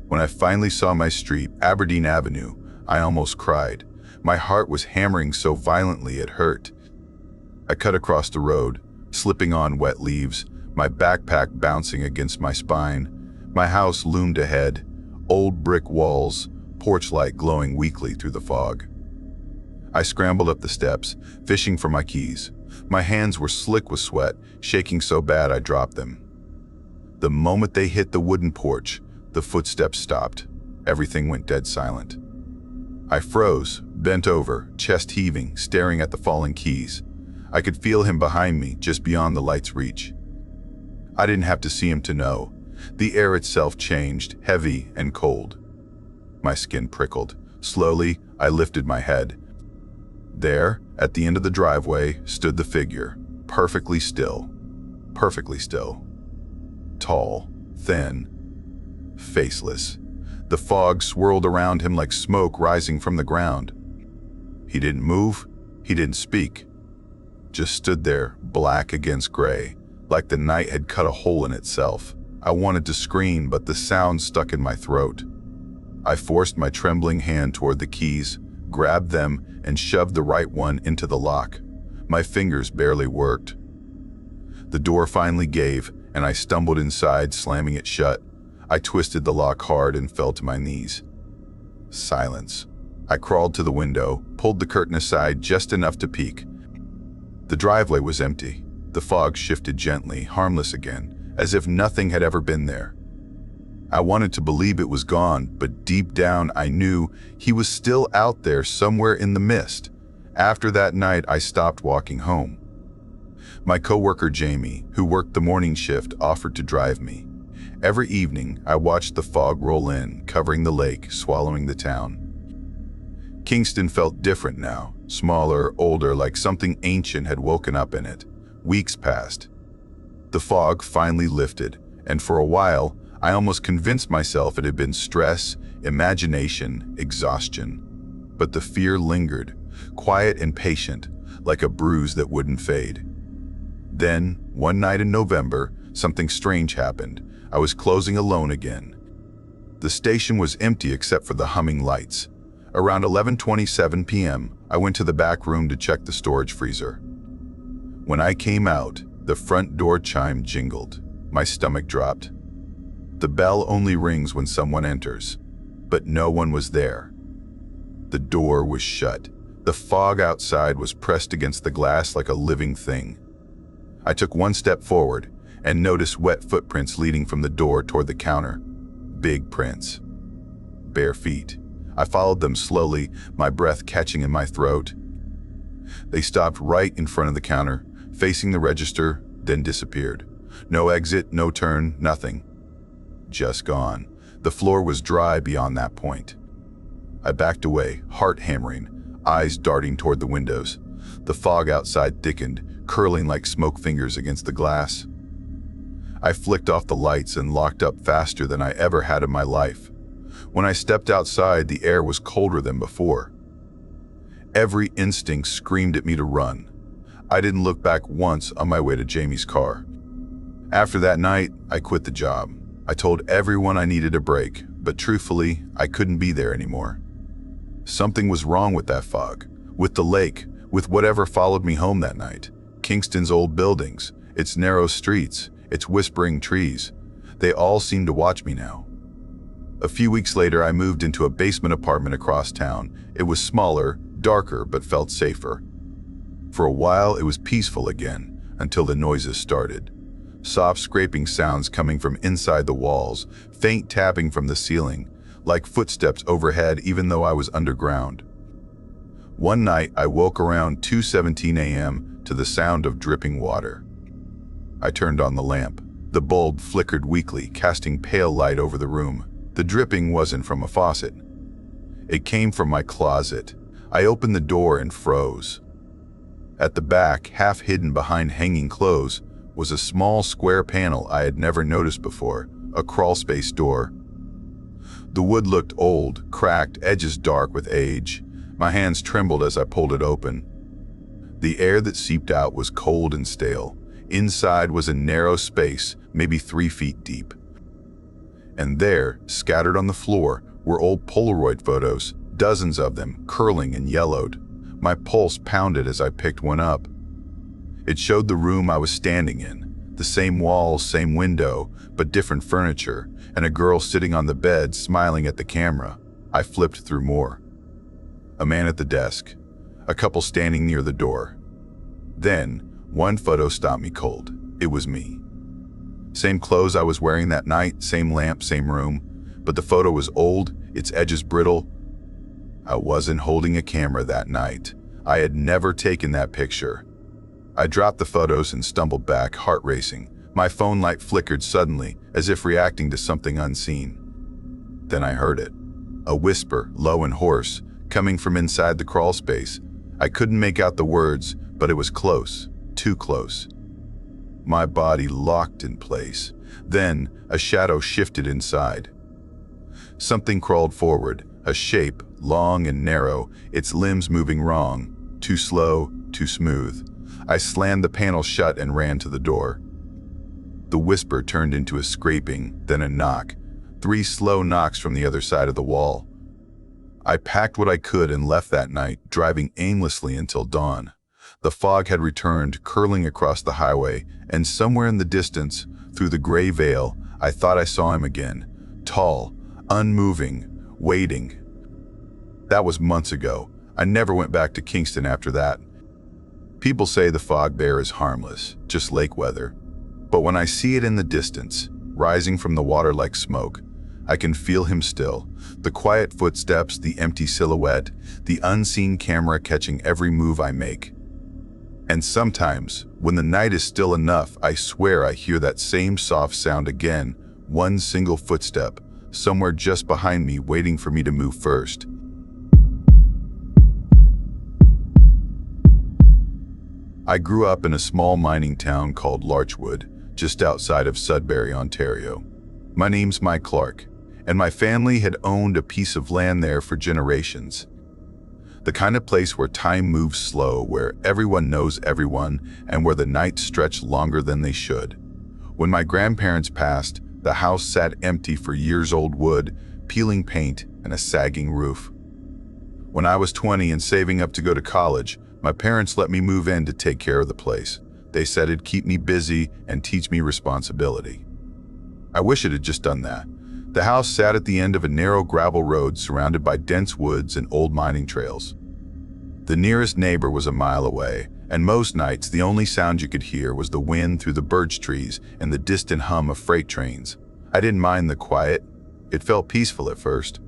When I finally saw my street, Aberdeen Avenue, I almost cried. My heart was hammering so violently it hurt. I cut across the road, slipping on wet leaves, my backpack bouncing against my spine. My house loomed ahead, old brick walls, porch light glowing weakly through the fog. I scrambled up the steps, fishing for my keys. My hands were slick with sweat, shaking so bad I dropped them. The moment they hit the wooden porch, the footsteps stopped. Everything went dead silent. I froze, bent over, chest heaving, staring at the falling keys. I could feel him behind me, just beyond the light's reach. I didn't have to see him to know. The air itself changed, heavy and cold. My skin prickled. Slowly, I lifted my head. There, at the end of the driveway, stood the figure, perfectly still. Perfectly still. Tall, thin, faceless. The fog swirled around him like smoke rising from the ground. He didn't move, he didn't speak. Just stood there, black against gray, like the night had cut a hole in itself. I wanted to scream, but the sound stuck in my throat. I forced my trembling hand toward the keys, grabbed them, and shoved the right one into the lock. My fingers barely worked. The door finally gave, and I stumbled inside, slamming it shut. I twisted the lock hard and fell to my knees. Silence. I crawled to the window, pulled the curtain aside just enough to peek. The driveway was empty. The fog shifted gently, harmless again, as if nothing had ever been there. I wanted to believe it was gone, but deep down I knew he was still out there somewhere in the mist. After that night, I stopped walking home. My coworker Jamie, who worked the morning shift, offered to drive me. Every evening, I watched the fog roll in, covering the lake, swallowing the town. Kingston felt different now, smaller, older, like something ancient had woken up in it. Weeks passed. The fog finally lifted, and for a while, I almost convinced myself it had been stress, imagination, exhaustion. But the fear lingered, quiet and patient, like a bruise that wouldn't fade. Then, one night in November, something strange happened. I was closing alone again. The station was empty except for the humming lights. Around 11:27 p.m., I went to the back room to check the storage freezer. When I came out, the front door chime jingled. My stomach dropped. The bell only rings when someone enters, but no one was there. The door was shut. The fog outside was pressed against the glass like a living thing. I took one step forward and noticed wet footprints leading from the door toward the counter. Big prints. Bare feet. I followed them slowly, my breath catching in my throat. They stopped right in front of the counter, facing the register, then disappeared. No exit, no turn, nothing. Just gone. The floor was dry beyond that point. I backed away, heart hammering, eyes darting toward the windows. The fog outside thickened, curling like smoke fingers against the glass. I flicked off the lights and locked up faster than I ever had in my life. When I stepped outside, the air was colder than before. Every instinct screamed at me to run. I didn't look back once on my way to Jamie's car. After that night, I quit the job. I told everyone I needed a break, but truthfully, I couldn't be there anymore. Something was wrong with that fog, with the lake, with whatever followed me home that night. Kingston's old buildings, its narrow streets, its whispering trees. They all seemed to watch me now. A few weeks later, I moved into a basement apartment across town. It was smaller, darker, but felt safer. For a while, it was peaceful again, until the noises started. Soft scraping sounds coming from inside the walls, faint tapping from the ceiling, like footsteps overhead even though I was underground. One night, I woke around 2:17 a.m. to the sound of dripping water. I turned on the lamp. The bulb flickered weakly, casting pale light over the room. The dripping wasn't from a faucet. It came from my closet. I opened the door and froze. At the back, half hidden behind hanging clothes, was a small square panel I had never noticed before, a crawlspace door. The wood looked old, cracked, edges dark with age. My hands trembled as I pulled it open. The air that seeped out was cold and stale. Inside was a narrow space, maybe 3 feet deep. And there, scattered on the floor, were old Polaroid photos, dozens of them, curling and yellowed. My pulse pounded as I picked one up. It showed the room I was standing in, the same walls, same window, but different furniture, and a girl sitting on the bed smiling at the camera. I flipped through more. A man at the desk, a couple standing near the door. Then, one photo stopped me cold. It was me. Same clothes I was wearing that night, same lamp, same room, but the photo was old, its edges brittle. I wasn't holding a camera that night. I had never taken that picture. I dropped the photos and stumbled back, heart racing. My phone light flickered suddenly, as if reacting to something unseen. Then I heard it. A whisper, low and hoarse, coming from inside the crawl space. I couldn't make out the words, but it was close, too close. My body locked in place. Then, a shadow shifted inside. Something crawled forward, a shape, long and narrow, its limbs moving wrong, too slow, too smooth. I slammed the panel shut and ran to the door. The whisper turned into a scraping, then a knock, 3 slow knocks from the other side of the wall. I packed what I could and left that night, driving aimlessly until dawn. The fog had returned, curling across the highway, and somewhere in the distance, Through the gray veil, I thought I saw him again. Tall, unmoving, waiting. That was months ago. I never went back to Kingston after that. People say the fog bear is harmless, just lake weather. But when I see it in the distance, rising from the water like smoke, I can feel him still. The quiet footsteps, the empty silhouette, the unseen camera catching every move I make. And sometimes, when the night is still enough, I swear I hear that same soft sound again, one single footstep, somewhere just behind me waiting for me to move first. I grew up in a small mining town called Larchwood, just outside of Sudbury, Ontario. My name's Mike Clark, and my family had owned a piece of land there for generations. The kind of place where time moves slow, where everyone knows everyone, and where the nights stretch longer than they should. When my grandparents passed, the house sat empty for years-old wood, peeling paint, and a sagging roof. When I was 20 and saving up to go to college, my parents let me move in to take care of the place. They said it'd keep me busy and teach me responsibility. I wish it had just done that. The house sat at the end of a narrow gravel road surrounded by dense woods and old mining trails. The nearest neighbor was a mile away, and most nights the only sound you could hear was the wind through the birch trees and the distant hum of freight trains. I didn't mind the quiet. It felt peaceful at first.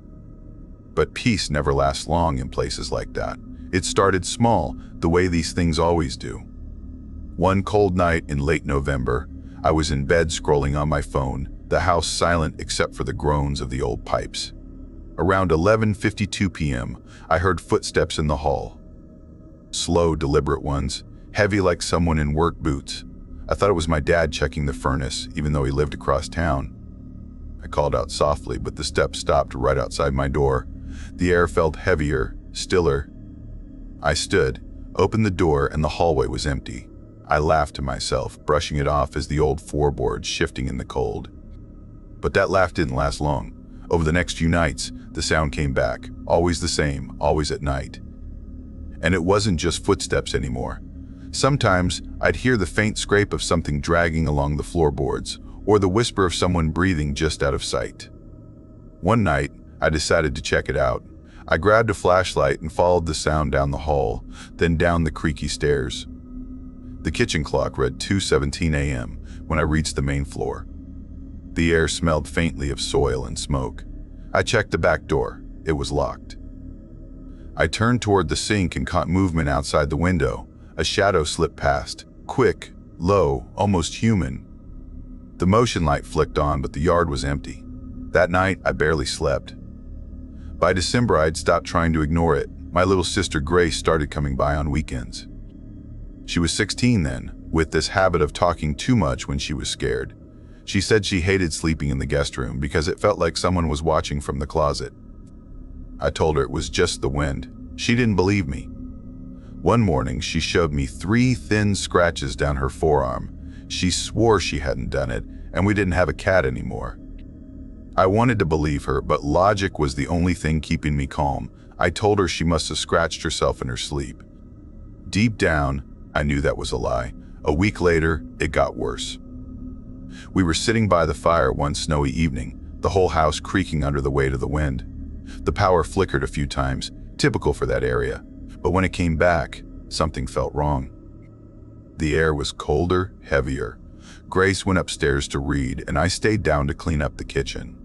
But peace never lasts long in places like that. It started small, the way these things always do. One cold night in late November, I was in bed scrolling on my phone, the house silent except for the groans of the old pipes. Around 11:52 p.m., I heard footsteps in the hall. Slow, deliberate ones, heavy like someone in work boots. I thought it was my dad checking the furnace, even though he lived across town. I called out softly, but the steps stopped right outside my door. The air felt heavier, stiller. I stood, opened the door, and the hallway was empty. I laughed to myself, brushing it off as the old floorboards shifting in the cold. But that laugh didn't last long. Over the next few nights, the sound came back, always the same, always at night. And it wasn't just footsteps anymore. Sometimes I'd hear the faint scrape of something dragging along the floorboards, or the whisper of someone breathing just out of sight. One night, I decided to check it out. I grabbed a flashlight and followed the sound down the hall, then down the creaky stairs. The kitchen clock read 2:17 a.m. when I reached the main floor. The air smelled faintly of soil and smoke. I checked the back door. It was locked. I turned toward the sink and caught movement outside the window. A shadow slipped past, quick, low, almost human. The motion light flicked on, but the yard was empty. That night, I barely slept. By December, I'd stopped trying to ignore it. My little sister Grace started coming by on weekends. She was 16 then, with this habit of talking too much when she was scared. She said she hated sleeping in the guest room because it felt like someone was watching from the closet. I told her it was just the wind. She didn't believe me. One morning, she showed me 3 thin scratches down her forearm. She swore she hadn't done it, and we didn't have a cat anymore. I wanted to believe her, but logic was the only thing keeping me calm. I told her she must have scratched herself in her sleep. Deep down, I knew that was a lie. A week later, it got worse. We were sitting by the fire one snowy evening, the whole house creaking under the weight of the wind. The power flickered a few times, typical for that area, but when it came back, something felt wrong. The air was colder, heavier. Grace went upstairs to read, and I stayed down to clean up the kitchen.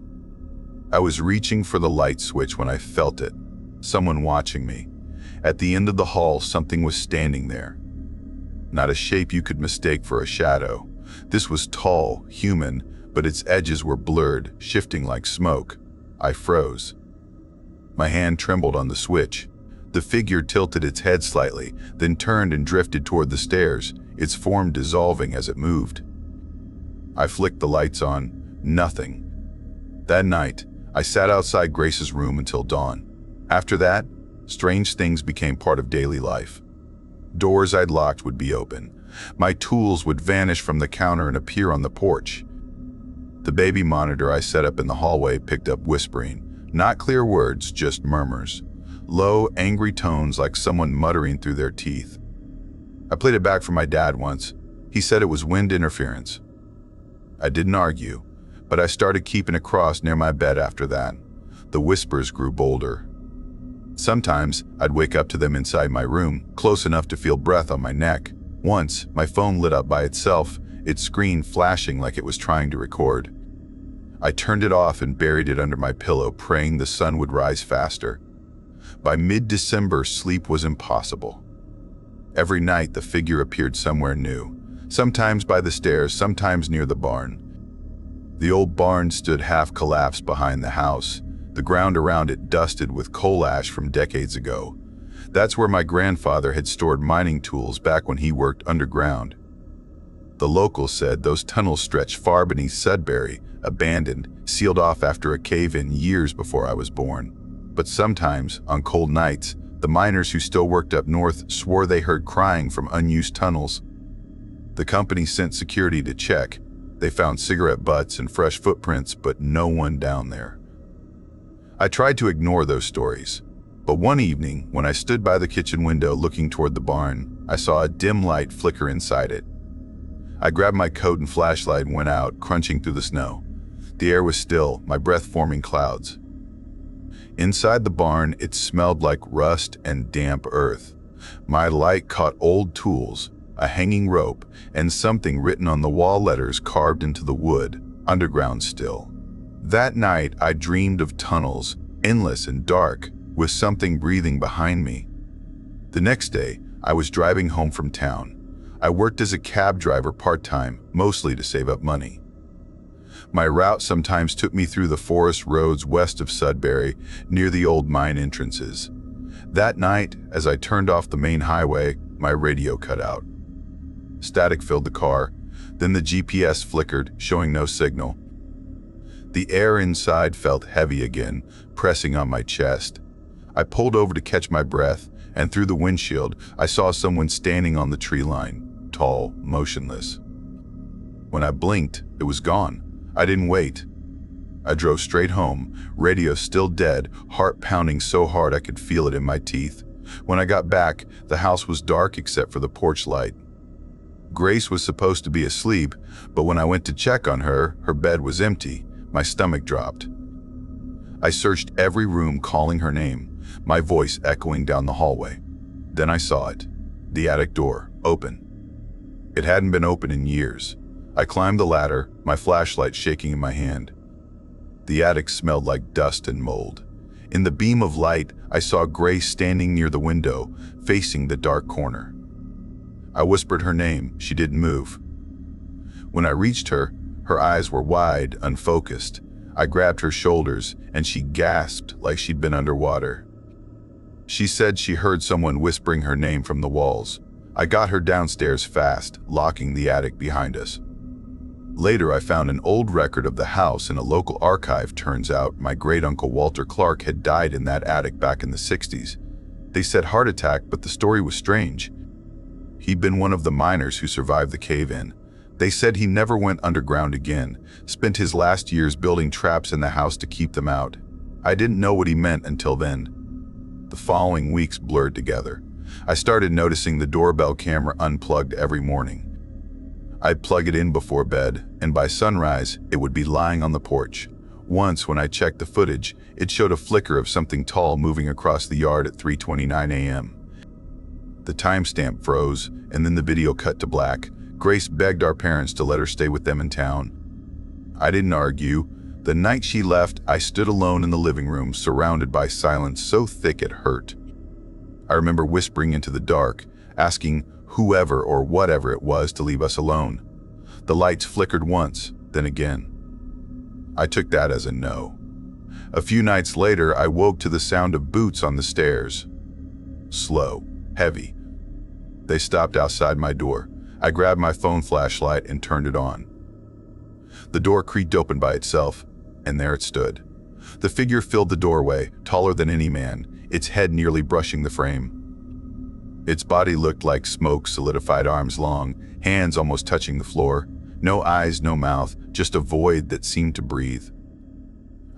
I was reaching for the light switch when I felt it, someone watching me. At the end of the hall, something was standing there. Not a shape you could mistake for a shadow. This was tall, human, but its edges were blurred, shifting like smoke. I froze. My hand trembled on the switch. The figure tilted its head slightly, then turned and drifted toward the stairs, its form dissolving as it moved. I flicked the lights on. Nothing. That night, I sat outside Grace's room until dawn. After that, strange things became part of daily life. Doors I'd locked would be open. My tools would vanish from the counter and appear on the porch. The baby monitor I set up in the hallway picked up whispering, not clear words, just murmurs. Low, angry tones like someone muttering through their teeth. I played it back for my dad once. He said it was wind interference. I didn't argue, but I started keeping a cross near my bed after that. The whispers grew bolder. Sometimes, I'd wake up to them inside my room, close enough to feel breath on my neck. Once, my phone lit up by itself, its screen flashing like it was trying to record. I turned it off and buried it under my pillow, praying the sun would rise faster. By mid-December, sleep was impossible. Every night, the figure appeared somewhere new, sometimes by the stairs, sometimes near the barn. The old barn stood half-collapsed behind the house, the ground around it dusted with coal ash from decades ago. That's where my grandfather had stored mining tools back when he worked underground. The locals said those tunnels stretched far beneath Sudbury, abandoned, sealed off after a cave-in years before I was born. But sometimes, on cold nights, the miners who still worked up north swore they heard crying from unused tunnels. The company sent security to check. They found cigarette butts and fresh footprints, but no one down there. I tried to ignore those stories, but one evening, when I stood by the kitchen window looking toward the barn, I saw a dim light flicker inside it. I grabbed my coat and flashlight and went out, crunching through the snow. The air was still, my breath forming clouds. Inside the barn, it smelled like rust and damp earth. My light caught old tools, a hanging rope, and something written on the wall letters carved into the wood, underground still. That night, I dreamed of tunnels, endless and dark, with something breathing behind me. The next day, I was driving home from town. I worked as a cab driver part-time, mostly to save up money. My route sometimes took me through the forest roads west of Sudbury, near the old mine entrances. That night, as I turned off the main highway, my radio cut out. Static filled the car, then the GPS flickered, showing no signal. The air inside felt heavy again, pressing on my chest. I pulled over to catch my breath, and through the windshield, I saw someone standing on the tree line, tall, motionless. When I blinked, it was gone. I didn't wait. I drove straight home, radio still dead, heart pounding so hard I could feel it in my teeth. When I got back, the house was dark except for the porch light. Grace was supposed to be asleep, but when I went to check on her, her bed was empty. My stomach dropped. I searched every room calling her name, my voice echoing down the hallway. Then I saw it, the attic door, open. It hadn't been open in years. I climbed the ladder, my flashlight shaking in my hand. The attic smelled like dust and mold. In the beam of light, I saw Grace standing near the window, facing the dark corner. I whispered her name. She didn't move. When I reached her, her eyes were wide, unfocused. I grabbed her shoulders, and she gasped like she'd been underwater. She said she heard someone whispering her name from the walls. I got her downstairs fast, locking the attic behind us. Later, I found an old record of the house in a local archive. Turns out my great-uncle Walter Clark had died in that attic back in the 60s. They said heart attack, but the story was strange. He'd been one of the miners who survived the cave-in. They said he never went underground again, spent his last years building traps in the house to keep them out. I didn't know what he meant until then. The following weeks blurred together. I started noticing the doorbell camera unplugged every morning. I'd plug it in before bed, and by sunrise, it would be lying on the porch. Once, when I checked the footage, it showed a flicker of something tall moving across the yard at 3:29 a.m. The timestamp froze, and then the video cut to black. Grace begged our parents to let her stay with them in town. I didn't argue. The night she left, I stood alone in the living room, surrounded by silence so thick it hurt. I remember whispering into the dark, asking whoever or whatever it was to leave us alone. The lights flickered once, then again. I took that as a no. A few nights later, I woke to the sound of boots on the stairs. Slow, heavy. They stopped outside my door. I grabbed my phone flashlight and turned it on. The door creaked open by itself, and there it stood. The figure filled the doorway, taller than any man, its head nearly brushing the frame. Its body looked like smoke, solidified arms long, hands almost touching the floor. No eyes, no mouth, just a void that seemed to breathe.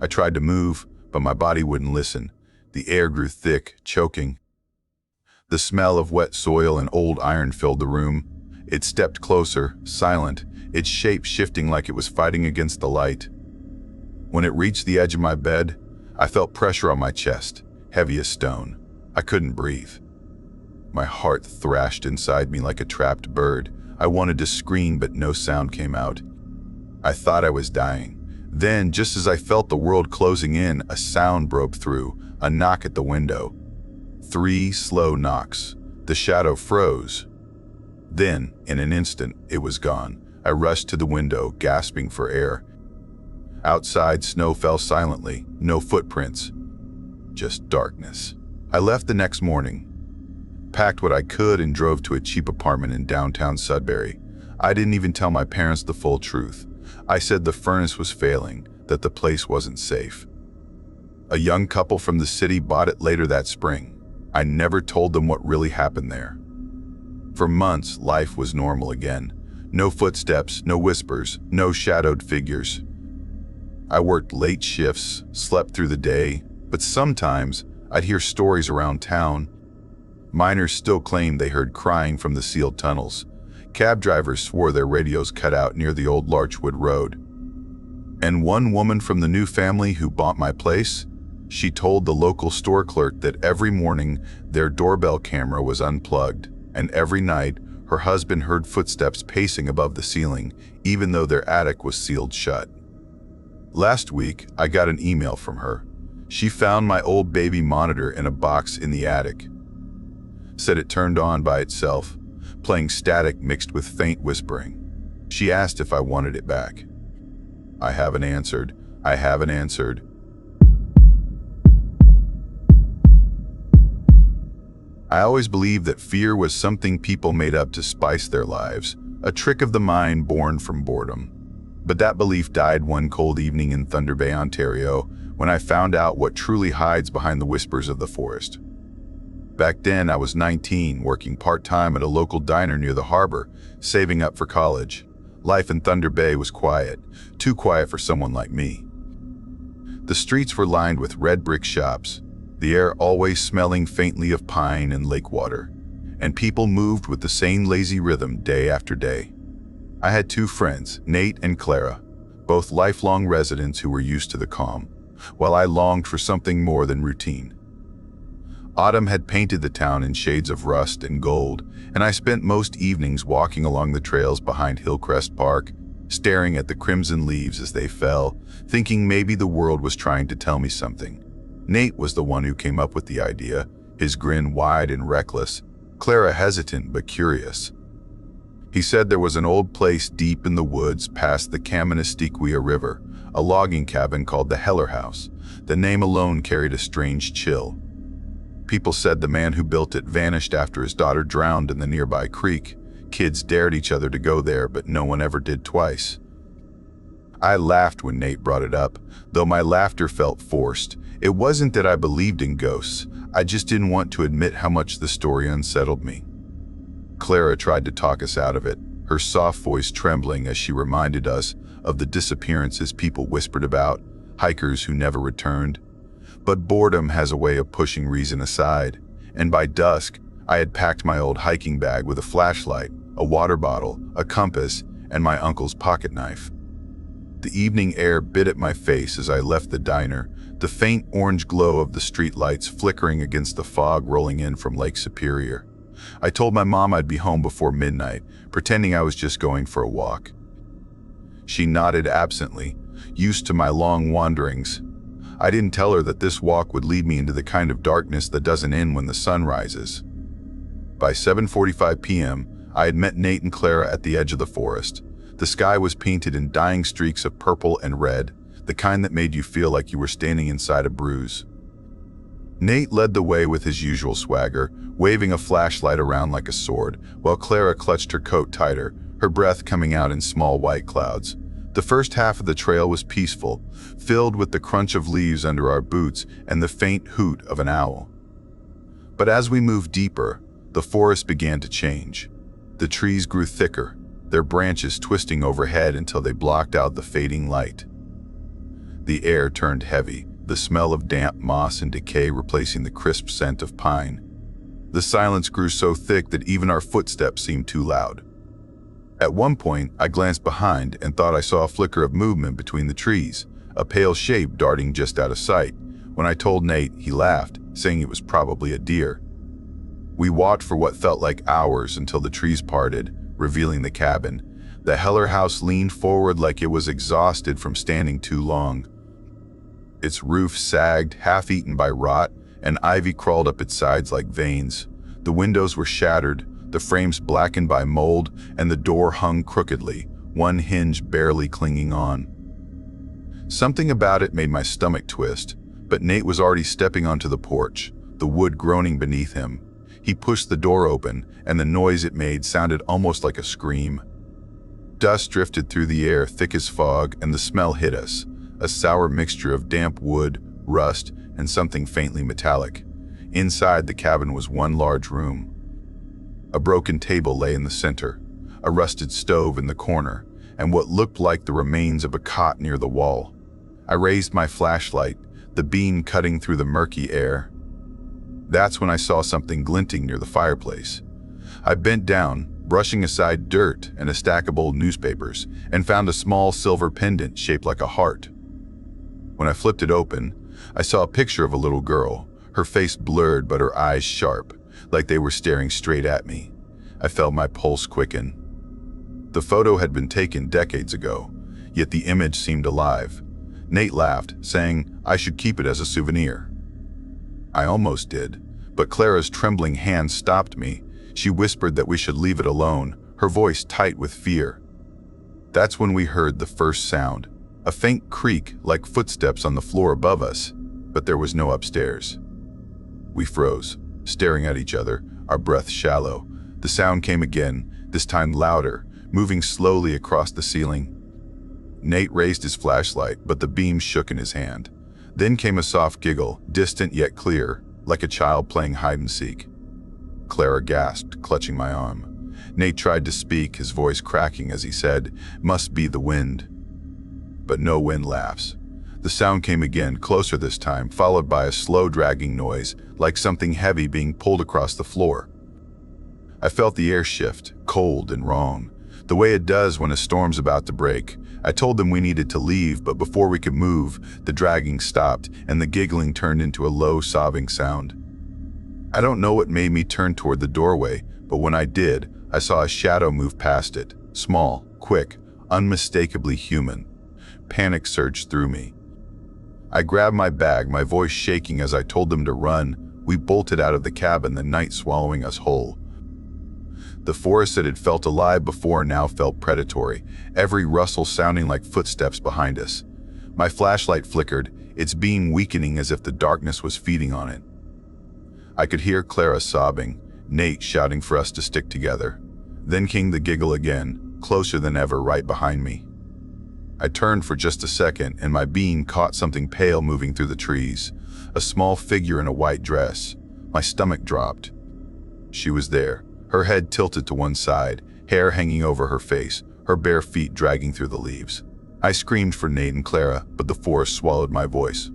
I tried to move, but my body wouldn't listen. The air grew thick, choking. The smell of wet soil and old iron filled the room. It stepped closer, silent, its shape shifting like it was fighting against the light. When it reached the edge of my bed, I felt pressure on my chest, heavy as stone. I couldn't breathe. My heart thrashed inside me like a trapped bird. I wanted to scream, but no sound came out. I thought I was dying. Then, just as I felt the world closing in, a sound broke through, a knock at the window. 3 slow knocks. The shadow froze. Then, in an instant, it was gone. I rushed to the window, gasping for air. Outside, snow fell silently, no footprints, just darkness. I left the next morning, packed what I could, and drove to a cheap apartment in downtown Sudbury. I didn't even tell my parents the full truth. I said the furnace was failing, that the place wasn't safe. A young couple from the city bought it later that spring. I never told them what really happened there. For months, life was normal again. No footsteps, no whispers, no shadowed figures. I worked late shifts, slept through the day, but sometimes I'd hear stories around town. Miners still claimed they heard crying from the sealed tunnels. Cab drivers swore their radios cut out near the old Larchwood Road. And one woman from the new family who bought my place, she told the local store clerk that every morning their doorbell camera was unplugged, and every night her husband heard footsteps pacing above the ceiling, even though their attic was sealed shut. Last week, I got an email from her. She found my old baby monitor in a box in the attic. Said it turned on by itself, playing static mixed with faint whispering. She asked if I wanted it back. I haven't answered. I haven't answered. I always believed that fear was something people made up to spice their lives, a trick of the mind born from boredom. But that belief died one cold evening in Thunder Bay, Ontario, when I found out what truly hides behind the whispers of the forest. Back then, I was 19, working part-time at a local diner near the harbor, saving up for college. Life in Thunder Bay was quiet, too quiet for someone like me. The streets were lined with red brick shops, the air always smelling faintly of pine and lake water, and people moved with the same lazy rhythm day after day. I had 2 friends, Nate and Clara, both lifelong residents who were used to the calm, while I longed for something more than routine. Autumn had painted the town in shades of rust and gold, and I spent most evenings walking along the trails behind Hillcrest Park, staring at the crimson leaves as they fell, thinking maybe the world was trying to tell me something. Nate was the one who came up with the idea, his grin wide and reckless, Clara hesitant but curious. He said there was an old place deep in the woods past the Kaministiquia River, a logging cabin called the Heller House. The name alone carried a strange chill. People said the man who built it vanished after his daughter drowned in the nearby creek. Kids dared each other to go there, but no one ever did twice. I laughed when Nate brought it up, though my laughter felt forced. It wasn't that I believed in ghosts, I just didn't want to admit how much the story unsettled me. Clara tried to talk us out of it, her soft voice trembling as she reminded us of the disappearances people whispered about, hikers who never returned. But boredom has a way of pushing reason aside, and by dusk, I had packed my old hiking bag with a flashlight, a water bottle, a compass, and my uncle's pocket knife. The evening air bit at my face as I left the diner, the faint orange glow of the street lights flickering against the fog rolling in from Lake Superior. I told my mom I'd be home before midnight, pretending I was just going for a walk. She nodded absently, used to my long wanderings. I didn't tell her that this walk would lead me into the kind of darkness that doesn't end when the sun rises. By 7:45 p.m., I had met Nate and Clara at the edge of the forest. The sky was painted in dying streaks of purple and red, the kind that made you feel like you were standing inside a bruise. Nate led the way with his usual swagger, waving a flashlight around like a sword, while Clara clutched her coat tighter, her breath coming out in small white clouds. The first half of the trail was peaceful, filled with the crunch of leaves under our boots and the faint hoot of an owl. But as we moved deeper, the forest began to change. The trees grew thicker, their branches twisting overhead until they blocked out the fading light. The air turned heavy, the smell of damp moss and decay replacing the crisp scent of pine. The silence grew so thick that even our footsteps seemed too loud. At one point, I glanced behind and thought I saw a flicker of movement between the trees, a pale shape darting just out of sight. When I told Nate, he laughed, saying it was probably a deer. We walked for what felt like hours until the trees parted, revealing the cabin. The Heller house leaned forward like it was exhausted from standing too long. Its roof sagged, half-eaten by rot, and ivy crawled up its sides like veins. The windows were shattered, the frames blackened by mold, and the door hung crookedly, one hinge barely clinging on. Something about it made my stomach twist, but Nate was already stepping onto the porch, the wood groaning beneath him. He pushed the door open, and the noise it made sounded almost like a scream. Dust drifted through the air thick as fog, and the smell hit us, a sour mixture of damp wood, rust, and something faintly metallic. Inside the cabin was one large room. A broken table lay in the center, a rusted stove in the corner, and what looked like the remains of a cot near the wall. I raised my flashlight, the beam cutting through the murky air. That's when I saw something glinting near the fireplace. I bent down, brushing aside dirt and a stack of old newspapers, and found a small silver pendant shaped like a heart. When I flipped it open, I saw a picture of a little girl, her face blurred but her eyes sharp, like they were staring straight at me. I felt my pulse quicken. The photo had been taken decades ago, yet the image seemed alive. Nate laughed, saying I should keep it as a souvenir. I almost did, but Clara's trembling hand stopped me. She whispered that we should leave it alone, her voice tight with fear. That's when we heard the first sound, a faint creak like footsteps on the floor above us, but there was no upstairs. We froze, staring at each other, our breath shallow. The sound came again, this time louder, moving slowly across the ceiling. Nate raised his flashlight, but the beam shook in his hand. Then came a soft giggle, distant yet clear, like a child playing hide-and-seek. Clara gasped, clutching my arm. Nate tried to speak, his voice cracking as he said, "Must be the wind." But no wind laughs. The sound came again, closer this time, followed by a slow dragging noise, like something heavy being pulled across the floor. I felt the air shift, cold and wrong, the way it does when a storm's about to break. I told them we needed to leave, but before we could move, the dragging stopped and the giggling turned into a low, sobbing sound. I don't know what made me turn toward the doorway, but when I did, I saw a shadow move past it, small, quick, unmistakably human. Panic surged through me. I grabbed my bag, my voice shaking as I told them to run. We bolted out of the cabin, the night swallowing us whole. The forest that had felt alive before now felt predatory, every rustle sounding like footsteps behind us. My flashlight flickered, its beam weakening as if the darkness was feeding on it. I could hear Clara sobbing, Nate shouting for us to stick together. Then came the giggle again, closer than ever, right behind me. I turned for just a second, and my beam caught something pale moving through the trees, a small figure in a white dress. My stomach dropped. She was there, her head tilted to one side, hair hanging over her face, her bare feet dragging through the leaves. I screamed for Nate and Clara, but the forest swallowed my voice.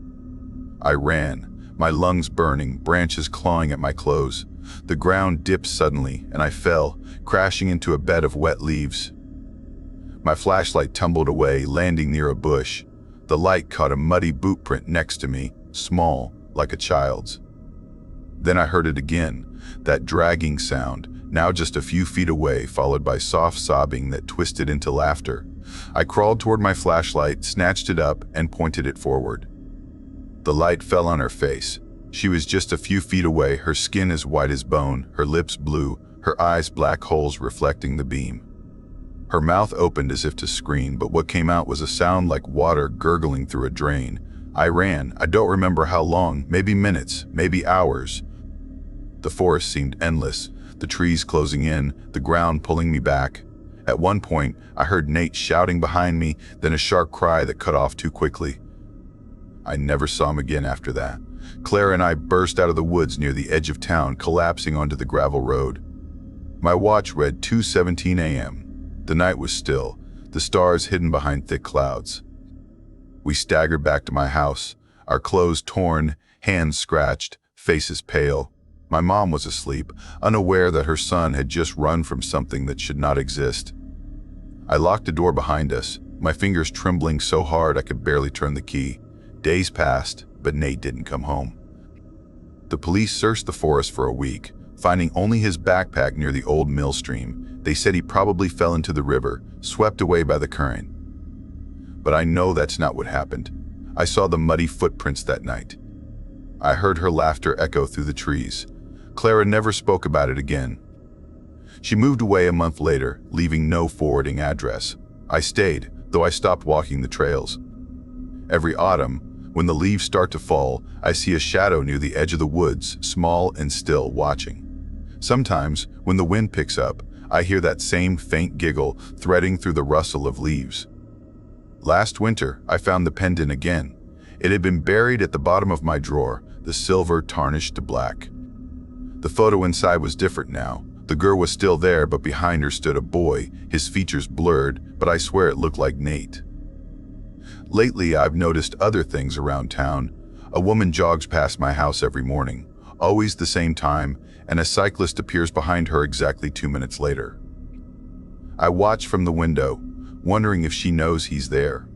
I ran, my lungs burning, branches clawing at my clothes. The ground dipped suddenly, and I fell, crashing into a bed of wet leaves. My flashlight tumbled away, landing near a bush. The light caught a muddy boot print next to me, small, like a child's. Then I heard it again, that dragging sound, now just a few feet away, followed by soft sobbing that twisted into laughter. I crawled toward my flashlight, snatched it up, and pointed it forward. The light fell on her face. She was just a few feet away, her skin as white as bone, her lips blue, her eyes black holes reflecting the beam. Her mouth opened as if to scream, but what came out was a sound like water gurgling through a drain. I ran, I don't remember how long, maybe minutes, maybe hours. The forest seemed endless, the trees closing in, the ground pulling me back. At one point, I heard Nate shouting behind me, then a sharp cry that cut off too quickly. I never saw him again after that. Clara and I burst out of the woods near the edge of town, collapsing onto the gravel road. My watch read 2:17 a.m. The night was still, the stars hidden behind thick clouds. We staggered back to my house, our clothes torn, hands scratched, faces pale. My mom was asleep, unaware that her son had just run from something that should not exist. I locked the door behind us, my fingers trembling so hard I could barely turn the key. Days passed, but Nate didn't come home. The police searched the forest for a week, finding only his backpack near the old mill stream. They said he probably fell into the river, swept away by the current. But I know that's not what happened. I saw the muddy footprints that night. I heard her laughter echo through the trees. Clara never spoke about it again. She moved away a month later, leaving no forwarding address. I stayed, though I stopped walking the trails. Every autumn, when the leaves start to fall, I see a shadow near the edge of the woods, small and still, watching. Sometimes, when the wind picks up, I hear that same faint giggle threading through the rustle of leaves. Last winter, I found the pendant again. It had been buried at the bottom of my drawer, the silver tarnished to black. The photo inside was different now. The girl was still there, but behind her stood a boy, his features blurred, but I swear it looked like Nate. Lately, I've noticed other things around town. A woman jogs past my house every morning, always the same time, and a cyclist appears behind her exactly 2 minutes later. I watch from the window, wondering if she knows he's there.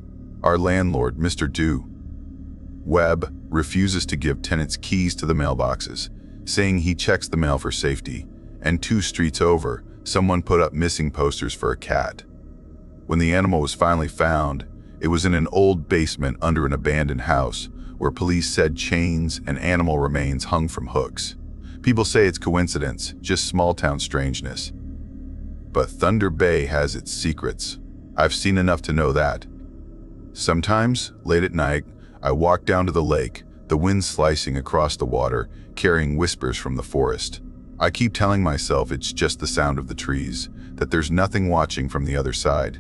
Our landlord, Mr. Webb, refuses to give tenants keys to the mailboxes, saying he checks the mail for safety. And 2 streets over, someone put up missing posters for a cat. When the animal was finally found, it was in an old basement under an abandoned house, where police said chains and animal remains hung from hooks. People say it's coincidence, just small-town strangeness. But Thunder Bay has its secrets. I've seen enough to know that. Sometimes, late at night, I walk down to the lake, the wind slicing across the water, carrying whispers from the forest. I keep telling myself it's just the sound of the trees, that there's nothing watching from the other side.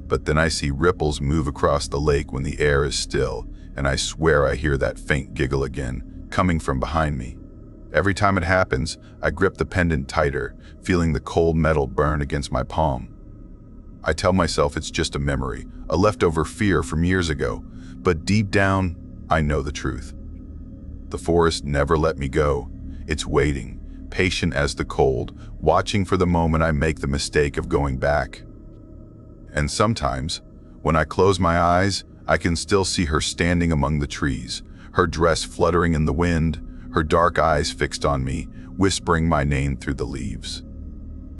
But then I see ripples move across the lake when the air is still, and I swear I hear that faint giggle again, coming from behind me. Every time it happens, I grip the pendant tighter, feeling the cold metal burn against my palm. I tell myself it's just a memory, a leftover fear from years ago, but deep down, I know the truth. The forest never let me go. It's waiting, patient as the cold, watching for the moment I make the mistake of going back. And sometimes, when I close my eyes, I can still see her standing among the trees, her dress fluttering in the wind, her dark eyes fixed on me, whispering my name through the leaves.